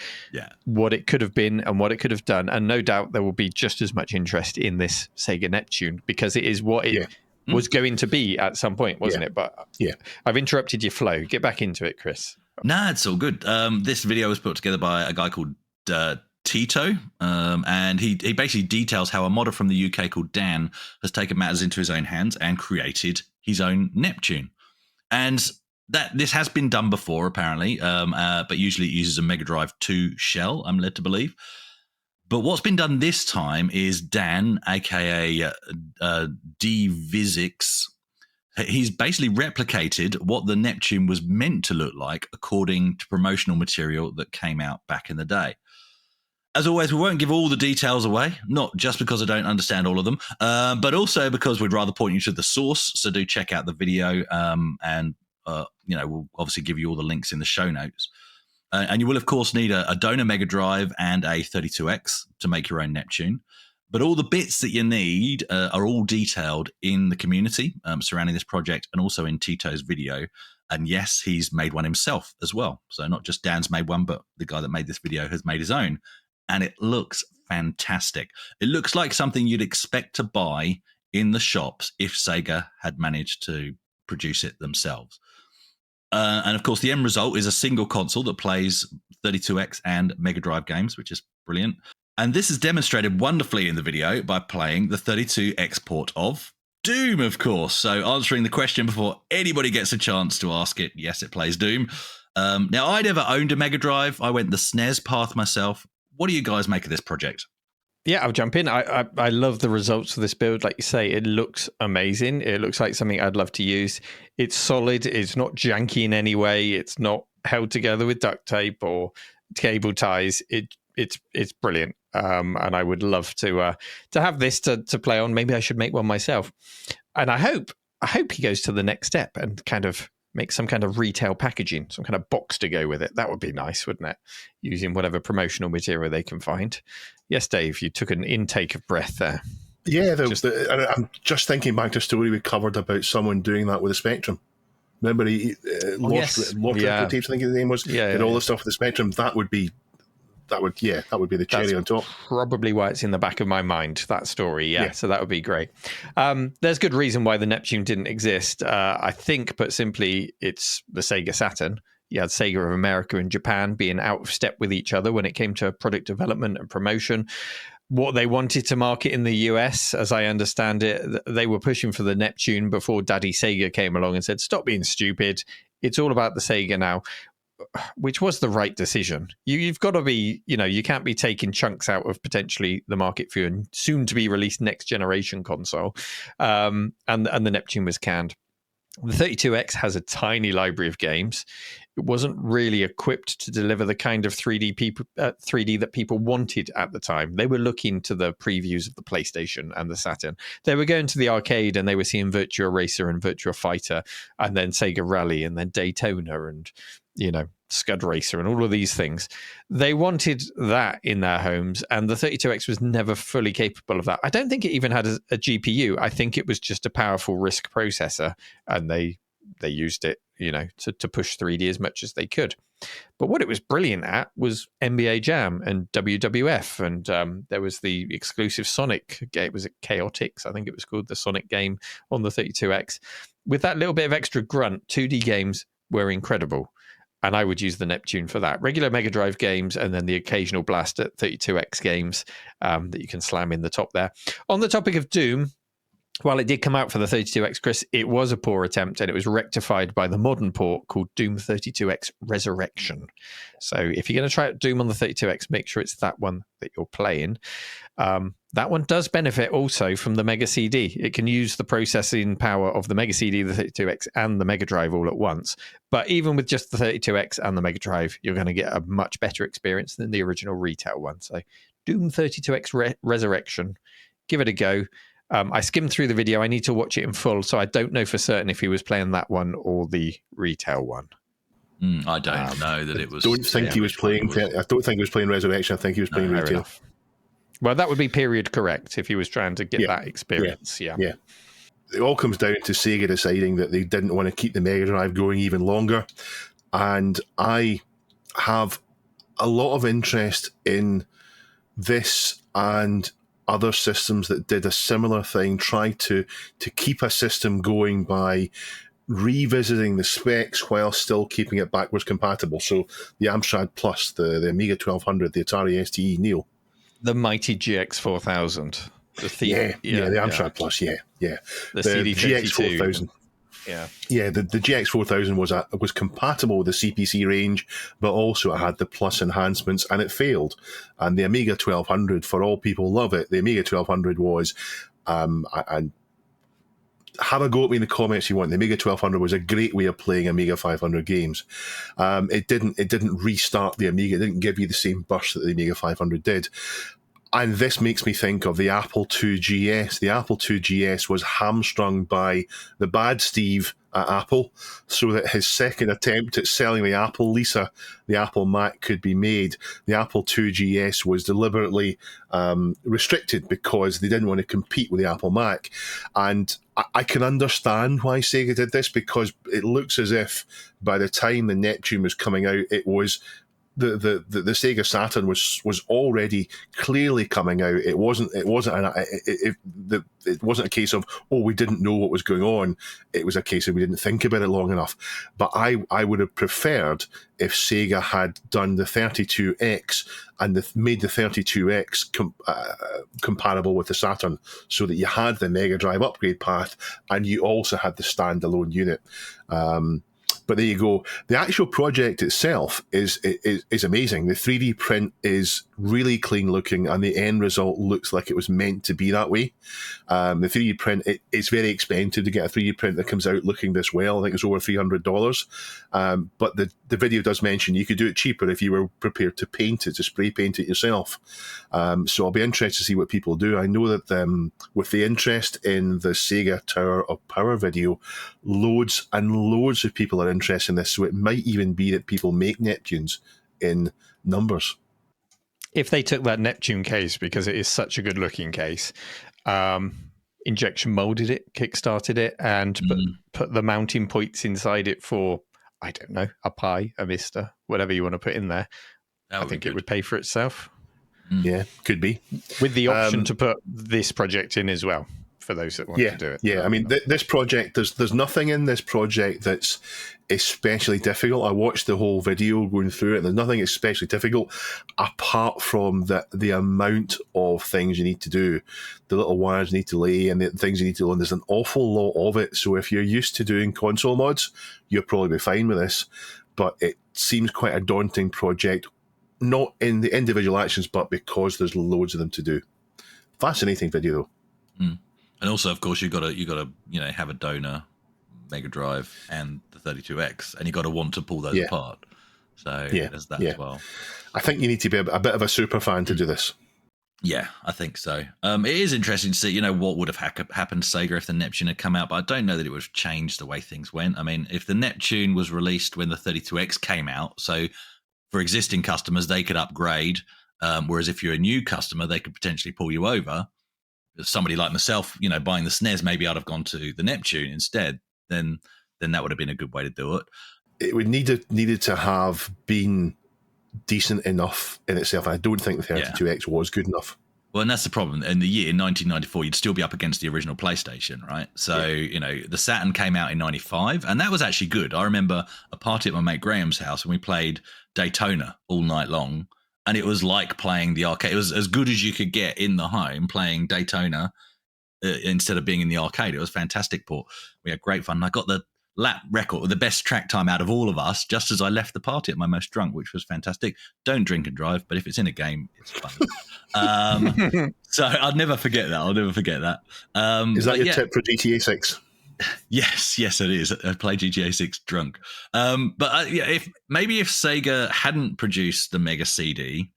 what it could have been and what it could have done. And no doubt there will be just as much interest in this Sega Neptune because it is what it was going to be at some point, wasn't it? But I've interrupted your flow. Get back into it, Chris. Nah, it's all good. This video was put together by a guy called Tito, and he basically details how a modder from the UK called Dan has taken matters into his own hands and created his own Neptune. And that this has been done before, apparently, but usually it uses a Mega Drive 2 shell, I'm led to believe. But what's been done this time is Dan, aka D-Visix, he's basically replicated what the Neptune was meant to look like according to promotional material that came out back in the day. As always, we won't give all the details away, not just because I don't understand all of them, but also because we'd rather point you to the source. So do check out the video, and we'll obviously give you all the links in the show notes. And you will, of course, need a donor Mega Drive and a 32X to make your own Neptune. But all the bits that you need are all detailed in the community surrounding this project and also in Tito's video. And yes, he's made one himself as well. So not just Dan's made one, but the guy that made this video has made his own. And it looks fantastic. It looks like something you'd expect to buy in the shops if Sega had managed to produce it themselves. And of course, the end result is a single console that plays 32X and Mega Drive games, which is brilliant. And this is demonstrated wonderfully in the video by playing the 32X port of Doom, of course. So answering the question before anybody gets a chance to ask it, yes, it plays Doom. Now, I never owned a Mega Drive. I went the SNES path myself. What do you guys make of this project? Yeah, I'll jump in. I love the results of this build. Like you say, it looks amazing. It looks like something I'd love to use. It's solid. It's not janky in any way. It's not held together with duct tape or cable ties. It's brilliant. And I would love to have this to play on. Maybe I should make one myself. And I hope he goes to the next step and kind of make some kind of retail packaging, some kind of box to go with it. That would be nice, wouldn't it? Using whatever promotional material they can find. Yes, Dave, you took an intake of breath there. Yeah, I'm just thinking back to a story we covered about someone doing that with the Spectrum. Remember, he lost tapes, I think his name was, and all the stuff with the Spectrum. That would be the cherry on top. Probably why it's in the back of my mind, that story. Yeah. So that would be great. There's good reason why the Neptune didn't exist. I think, put simply, it's the Sega Saturn. You had Sega of America and Japan being out of step with each other when it came to product development and promotion. What they wanted to market in the US, as I understand it, they were pushing for the Neptune before Daddy Sega came along and said, stop being stupid. It's all about the Sega now. Which was the right decision. You've got to be, you can't be taking chunks out of potentially the market for your soon to be released next generation console. And the Neptune was canned. The 32X has a tiny library of games. It wasn't really equipped to deliver the kind of 3D that people wanted at the time. They were looking to the previews of the PlayStation and the Saturn. They were going to the arcade and they were seeing Virtua Racer and Virtua Fighter and then Sega Rally and then Daytona and Scud Racer and all of these things. They wanted that in their homes, and the 32X was never fully capable of that. I don't think it even had a GPU. I think it was just a powerful RISC processor, and they used it, to push 3D as much as they could. But what it was brilliant at was NBA Jam and WWF, and there was the exclusive Sonic game. Was it Chaotix? I think it was called, the Sonic game on the 32X. With that little bit of extra grunt, 2D games were incredible. And I would use the Neptune for that. Regular Mega Drive games, and then the occasional blast at 32X games that you can slam in the top there. On the topic of Doom, while it did come out for the 32X, Chris, it was a poor attempt, and it was rectified by the modern port called Doom 32X Resurrection. So if you're going to try out Doom on the 32X, make sure it's that one that you're playing. That one does benefit also from the Mega CD. It can use the processing power of the Mega CD, the 32X, and the Mega Drive all at once. But even with just the 32X and the Mega Drive, you're going to get a much better experience than the original retail one. So Doom 32X Resurrection, give it a go. I skimmed through the video. I need to watch it in full, so I don't know for certain if he was playing that one or the retail one. I don't know that it was. I don't think he was playing Resurrection. I think he was playing retail. Enough. Well, that would be period correct if he was trying to get that experience. Yeah. It all comes down to Sega deciding that they didn't want to keep the Mega Drive going even longer. And I have a lot of interest in this and other systems that did a similar thing, tried to keep a system going by revisiting the specs while still keeping it backwards compatible. So the Amstrad Plus, the Amiga 1200, the Atari STE Neo. The mighty GX 4000. The Amstrad Plus, The GX 4000. The GX 4000 was compatible with the CPC range, but also it had the Plus enhancements, and it failed. And the Amiga 1200, for all people love it, the Amiga 1200 was, and have a go at me in the comments you want. The Amiga 1200 was a great way of playing Amiga 500 games. It didn't restart the Amiga. It didn't give you the same burst that the Amiga 500 did. And this makes me think of the Apple II GS. The Apple II GS was hamstrung by the bad Steve at Apple, so that his second attempt at selling the Apple Lisa, the Apple Mac, could be made. The Apple II GS was deliberately restricted because they didn't want to compete with the Apple Mac. And I can understand why Sega did this, because it looks as if by the time the Neptune was coming out, it was the Sega Saturn was already clearly coming out. It wasn't a case of, we didn't know what was going on. It was a case of we didn't think about it long enough. But I would have preferred if Sega had done the 32X and made the 32X compatible with the Saturn, so that you had the Mega Drive upgrade path and you also had the standalone unit. But there you go. The actual project itself is amazing. The 3D print is really clean looking, and the end result looks like it was meant to be that way. The 3D print, it's very expensive to get a 3D print that comes out looking this well. I think it's over $300. But the video does mention you could do it cheaper if you were prepared to paint it, to spray paint it yourself. So I'll be interested to see what people do. I know that with the interest in the Sega Tower of Power video, loads and loads of people are interested in this. So it might even be that people make Neptunes in numbers. If they took that Neptune case, because it is such a good looking case, injection molded it, kickstarted it, and put the mounting points inside it for, I don't know, a Pi, a Vista, whatever you want to put in there, I think it would pay for itself. Yeah, could be. With the option to put this project in as well, for those that want to do it. Yeah, I mean, this project, there's nothing in this project that's especially difficult. I watched the whole video going through it. There's nothing especially difficult apart from the amount of things you need to do, the little wires you need to lay, and the things you need to learn. There's an awful lot of it. So if you're used to doing console mods, you'll probably be fine with this. But it seems quite a daunting project, not in the individual actions, but because there's loads of them to do. Fascinating video, though. And also, of course, you got to have a donor Mega Drive and the 32X, and you got to want to pull those apart. So there's that as well. I think you need to be a bit of a super fan to do this. Yeah, I think so. It is interesting to see, what would have happened to Sega if the Neptune had come out, but I don't know that it would have changed the way things went. I mean, if the Neptune was released when the 32X came out, so for existing customers, they could upgrade, whereas if you're a new customer, they could potentially pull you over. If somebody like myself, buying the SNES, maybe I'd have gone to the Neptune instead. Then that would have been a good way to do it. It would needed to have been decent enough in itself. I don't think the 32X was good enough. Well, and that's the problem. In the year 1994, you'd still be up against the original PlayStation, right? So, the Saturn came out in 95, and that was actually good. I remember a party at my mate Graham's house, and we played Daytona all night long, and it was like playing the arcade. It was as good as you could get in the home playing Daytona instead of being in the arcade. It was a fantastic port. We had great fun. I got the lap record, the best track time out of all of us, just as I left the party at my most drunk, which was fantastic. Don't drink and drive, but if it's in a game, it's fun. So I'll never forget that. Is that your tip for GTA 6? Yes, it is. I play GTA 6 drunk. If Sega hadn't produced the Mega CD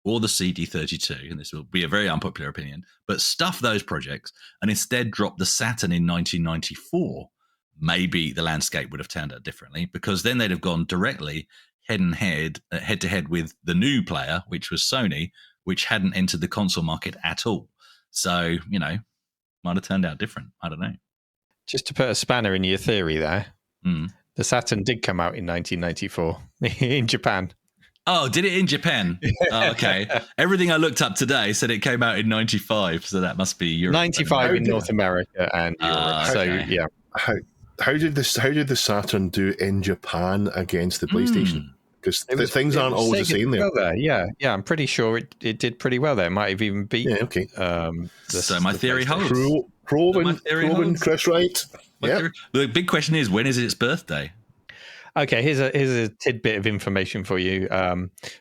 or the CD32, and this will be a very unpopular opinion, but stuff those projects and instead dropped the Saturn in 1994, maybe the landscape would have turned out differently, because then they'd have gone directly head to head with the new player, which was Sony, which hadn't entered the console market at all. So, might have turned out different. I don't know. Just to put a spanner in your theory there, the Saturn did come out in 1994 in Japan. Oh, did it in Japan? Oh, okay. Everything I looked up today said it came out in 95, so that must be Europe. 95 in North America and Europe. So, yeah. How did the Saturn do in Japan against the PlayStation? Because things aren't always the same there. Yeah, I'm pretty sure it did pretty well there. It might have even beat. Yeah, okay. So my theory holds. Proven, Chris Wright. Yeah. The big question is, when is its birthday? Okay, here's a tidbit of information for you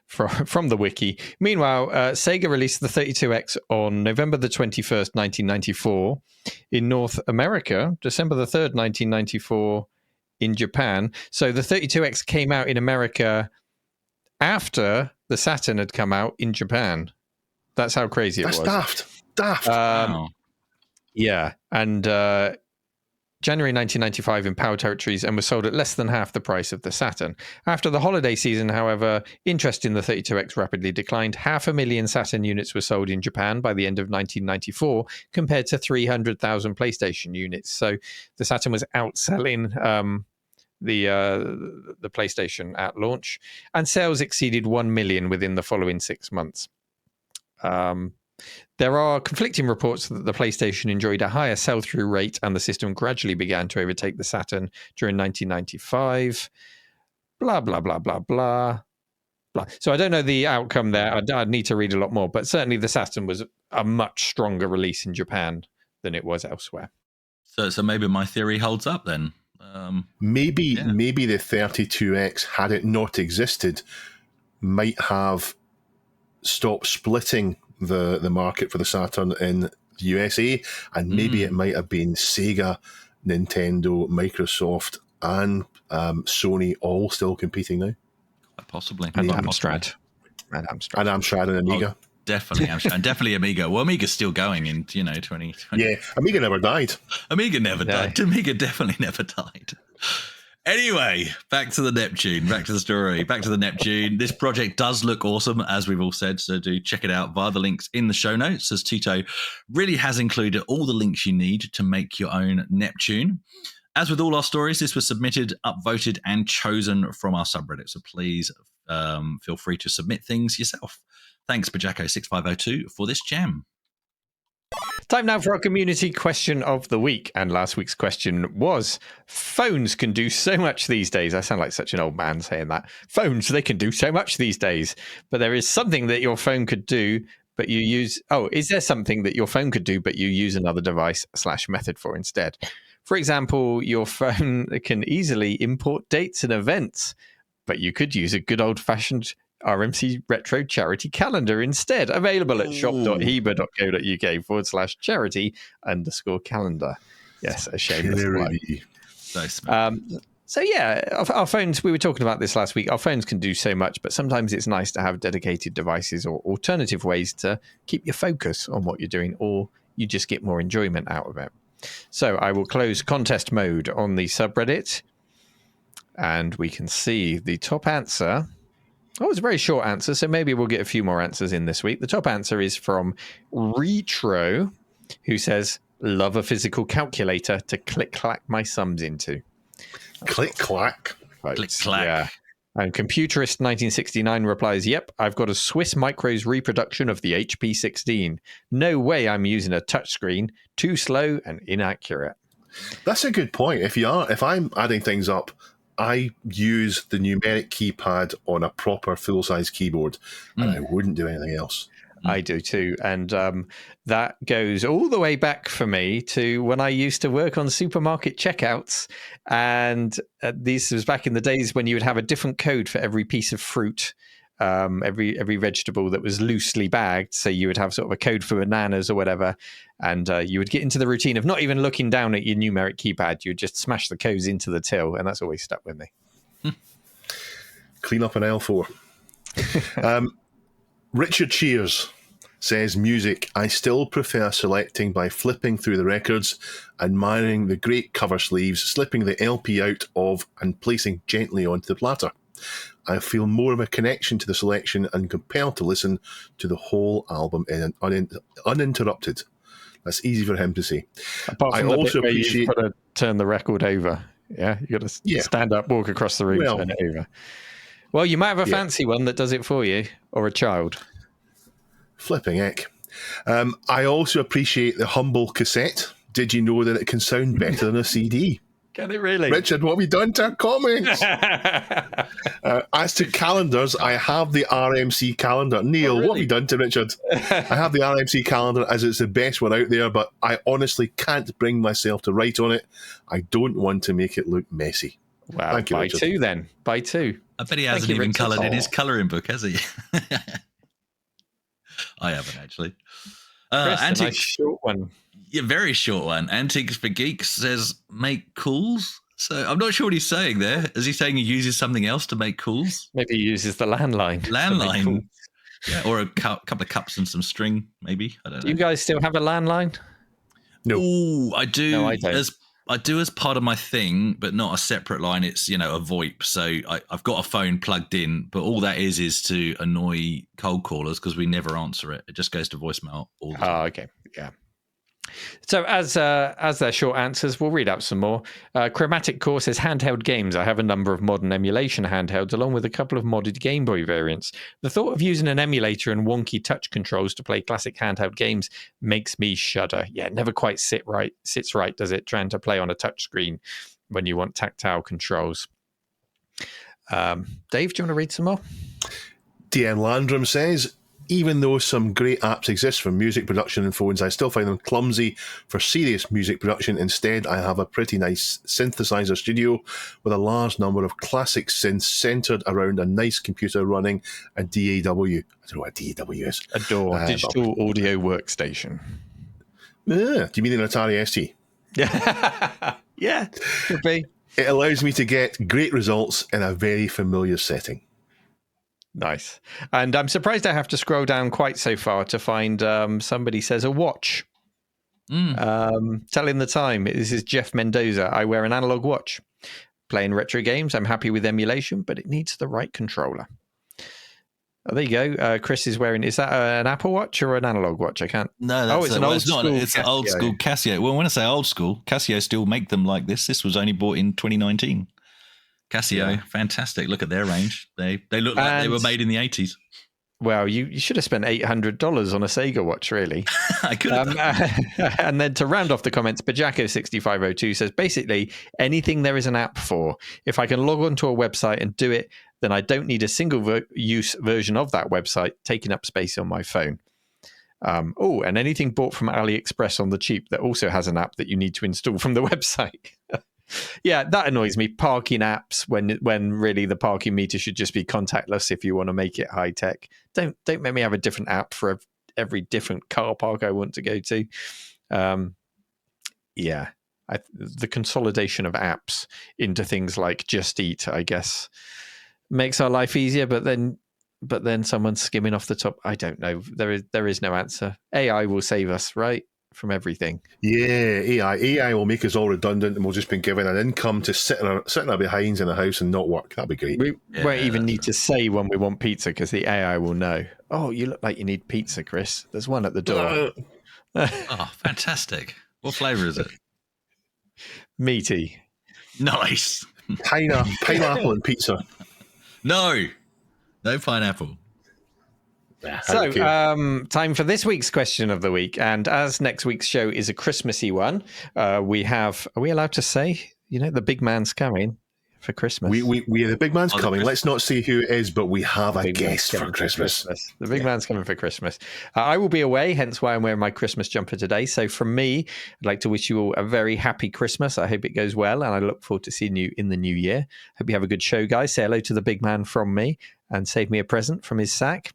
from the wiki. Meanwhile, Sega released the 32X on November the 21st, 1994 in North America, December the 3rd, 1994 in Japan. So the 32X came out in America after the Saturn had come out in Japan. That's how crazy it was. That's daft. Wow. Yeah, and January 1995 in PAL territories and was sold at less than half the price of the Saturn. After the holiday season, however, interest in the 32X rapidly declined. 500,000 Saturn units were sold in Japan by the end of 1994 compared to 300,000 PlayStation units. So the Saturn was outselling the PlayStation at launch, and sales exceeded 1 million within the following 6 months. There are conflicting reports that the PlayStation enjoyed a higher sell-through rate and the system gradually began to overtake the Saturn during 1995. Blah, blah, blah, blah, blah. So I don't know the outcome there. I'd need to read a lot more, but certainly the Saturn was a much stronger release in Japan than it was elsewhere. So maybe my theory holds up then. Maybe the 32X, had it not existed, might have stopped splitting the market for the Saturn in the USA, and maybe it might have been Sega, Nintendo, Microsoft, and Sony all still competing now. Possibly. And Amstrad. And Amstrad and Amiga. Oh, definitely Amstrad. And definitely Amiga. Well, Amiga's still going in 2020. Yeah, Amiga never died. Amiga never died. Amiga definitely never died. Anyway, back to the Neptune, back to the story, back to the Neptune. This project does look awesome, as we've all said, so do check it out via the links in the show notes, as Tito really has included all the links you need to make your own Neptune. As with all our stories, this was submitted, upvoted, and chosen from our subreddit, so please feel free to submit things yourself. Thanks, Bajako6502, for this gem. Time now for our community question of the week. And last week's question was, phones can do so much these days. I sound like such an old man saying that. Phones, they can do so much these days. But there is something that your phone could do, but you use... Oh, is there something that your phone could do, but you use another device / method for instead? For example, your phone can easily import dates and events, but you could use a good old-fashioned RMC Retro Charity Calendar instead, available at shop.heba.co.uk /charity_calendar. Yes, a shameless plug. So smart. So yeah, our phones, we were talking about this last week, our phones can do so much, but sometimes it's nice to have dedicated devices or alternative ways to keep your focus on what you're doing, or you just get more enjoyment out of it. So I will close contest mode on the subreddit, and we can see the top answer. Oh, it's a very short answer, so maybe we'll get a few more answers in this week. The top answer is from Retro, who says, love a physical calculator to click-clack my sums into. Click-clack. Click-clack. Yeah. And Computerist 1969 replies, yep, I've got a Swiss Micros reproduction of the HP16. No way I'm using a touchscreen. Too slow and inaccurate. That's a good point. If I'm adding things up, I use the numeric keypad on a proper full-size keyboard, and I wouldn't do anything else. I do too. And that goes all the way back for me to when I used to work on supermarket checkouts. And this was back in the days when you would have a different code for every piece of fruit, every vegetable that was loosely bagged. So you would have sort of a code for bananas or whatever. And you would get into the routine of not even looking down at your numeric keypad. You would just smash the codes into the till. And that's always stuck with me. Clean up an L4. Richard Cheers says, music, I still prefer selecting by flipping through the records, admiring the great cover sleeves, slipping the LP out of and placing gently onto the platter. I feel more of a connection to the selection and compelled to listen to the whole album uninterrupted. That's easy for him to say. Apart from you've got to turn the record over. Yeah, you got to stand up, walk across the room, turn it over. Well, you might have a fancy one that does it for you, or a child. Flipping heck. I also appreciate the humble cassette. Did you know that it can sound better than a CD? Can it really? Richard, what have we done to our comments? As to calendars, I have the RMC calendar. Neil, what have we done to Richard? I have the RMC calendar as it's the best one out there, but I honestly can't bring myself to write on it. I don't want to make it look messy. Wow, thank you, buy Richard. two then. Buy two. I bet he hasn't even coloured in his colouring book, has he? I haven't, actually. Chris, a nice short one. Yeah, very short one. Antiques for Geeks says, make calls. So I'm not sure what he's saying there. Is he saying he uses something else to make calls? Maybe he uses the landline. Landline. Yeah, or a couple of cups and some string, maybe. I don't know. Do you guys still have a landline? No. Ooh, I do. No, I don't. I do as part of my thing, but not a separate line. It's, a VoIP. So I've got a phone plugged in, but all that is to annoy cold callers because we never answer it. It just goes to voicemail all the time. Oh, okay. Yeah. So as their short answers, we'll read out some more. Chromatic Core says, handheld games. I have a number of modern emulation handhelds along with a couple of modded Game Boy variants. The thought of using an emulator and wonky touch controls to play classic handheld games makes me shudder. Yeah, it never quite sits right, does it? Trying to play on a touch screen when you want tactile controls. Dave, do you want to read some more? DM Landrum says, even though some great apps exist for music production in phones, I still find them clumsy for serious music production. Instead, I have a pretty nice synthesizer studio with a large number of classic synths centered around a nice computer running a DAW. I don't know what a DAW is. A DAW, Digital Audio Workstation. Do you mean an Atari ST? Yeah, could be. It allows me to get great results in a very familiar setting. Nice. And I'm surprised I have to scroll down quite so far to find somebody says a watch. Telling the time. This is Jeff Mendoza. I wear an analog watch. Playing retro games. I'm happy with emulation, but it needs the right controller. Oh, there you go. Chris is wearing, is that an Apple Watch or an analog watch? I can't. No, it's an old school. It's an old school Casio. Well, when I say old school, Casio still make them like this. This was only bought in 2019. Casio, fantastic. Look at their range. They look like they were made in the 80s. Well, you should have spent $800 on a SEGA watch, really. I could have. And then to round off the comments, Bajako6502 says, basically, anything there is an app for. If I can log onto a website and do it, then I don't need a single-use version of that website taking up space on my phone. And anything bought from AliExpress on the cheap that also has an app that you need to install from the website. Yeah, that annoys me. Parking apps when really the parking meter should just be contactless if you want to make it high tech. Don't make me have a different app for every different car park I want to go to. Yeah, the consolidation of apps into things like Just Eat, I guess, makes our life easier. But then someone's skimming off the top. I don't know. There is no answer. AI will save us, right, from everything. Yeah, AI will make us all redundant, and we'll just be given an income to sit in our behinds in a house and not work. That'd be great. We won't even need to say when we want pizza because the AI will know. Oh, you look like you need pizza, Chris. There's one at the door. Oh, fantastic. What flavour is it? Meaty. Nice. Pineapple and pizza. No pineapple. So, time for this week's question of the week. And as next week's show is a Christmassy one, are we allowed to say, the big man's coming for Christmas? The big man's coming. Let's not see who it is, but we have a guest for Christmas. The big man's coming for Christmas. I will be away, hence why I'm wearing my Christmas jumper today. So from me, I'd like to wish you all a very happy Christmas. I hope it goes well, and I look forward to seeing you in the new year. Hope you have a good show, guys. Say hello to the big man from me and save me a present from his sack.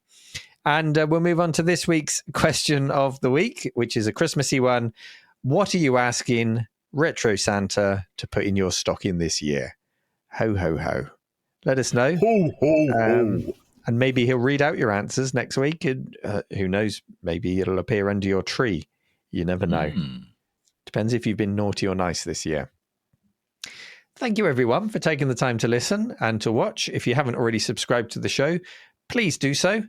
And we'll move on to this week's question of the week, which is a Christmassy one. What are you asking Retro Santa to put in your stocking this year? Ho, ho, ho. Let us know. Ho, ho, ho. And maybe he'll read out your answers next week. And, who knows? Maybe it'll appear under your tree. You never know. Depends if you've been naughty or nice this year. Thank you, everyone, for taking the time to listen and to watch. If you haven't already subscribed to the show, please do so.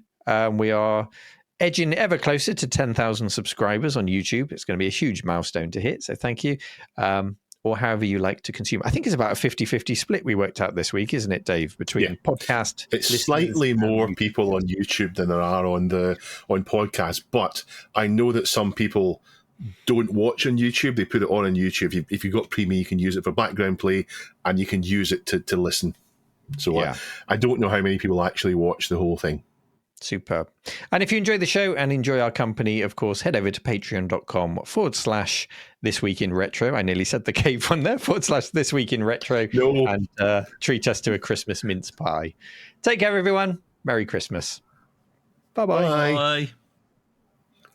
We are edging ever closer to 10,000 subscribers on YouTube. It's going to be a huge milestone to hit. So thank you. Or however you like to consume. I think it's about a 50-50 split we worked out this week, isn't it, Dave? Between podcast. It's slightly more people on YouTube than there are on podcasts. But I know that some people don't watch on YouTube. They put it on YouTube. If you've got Premium, you can use it for background play, and you can use it to listen. So I don't know how many people actually watch the whole thing. Superb. And if you enjoy the show and enjoy our company, of course, head over to patreon.com/This Week in Retro. I nearly said the cave one there, /This Week in Retro. No. And treat us to a Christmas mince pie. Take care, everyone. Merry Christmas. Bye-bye. Bye.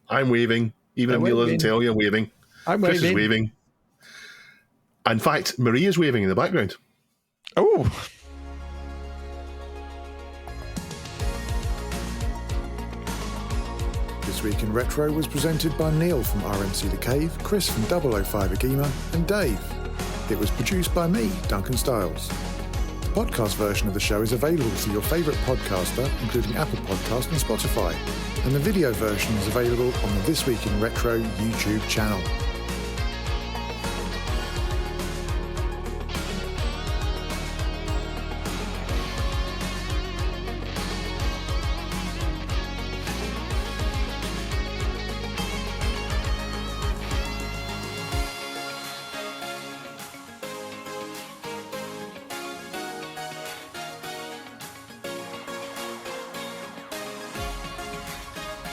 I'm waving. Even if Neil doesn't tell you, I'm waving. Chris is waving. In fact, Maria's waving in the background. Oh, This Week in Retro was presented by Neil from RMC The Cave, Chris from 005 AGIMA, and Dave. It was produced by me, Duncan Styles. The podcast version of the show is available through your favourite podcaster, including Apple Podcasts and Spotify, and the video version is available on the This Week in Retro YouTube channel.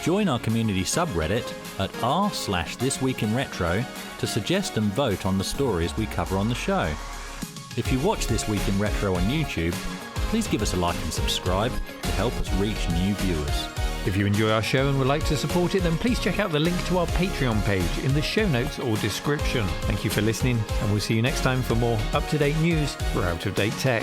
Join our community subreddit at r/thisweekinretro to suggest and vote on the stories we cover on the show. If you watch This Week in Retro on YouTube, please give us a like and subscribe to help us reach new viewers. If you enjoy our show and would like to support it, then please check out the link to our Patreon page in the show notes or description. Thank you for listening, and we'll see you next time for more up-to-date news for out-of-date tech.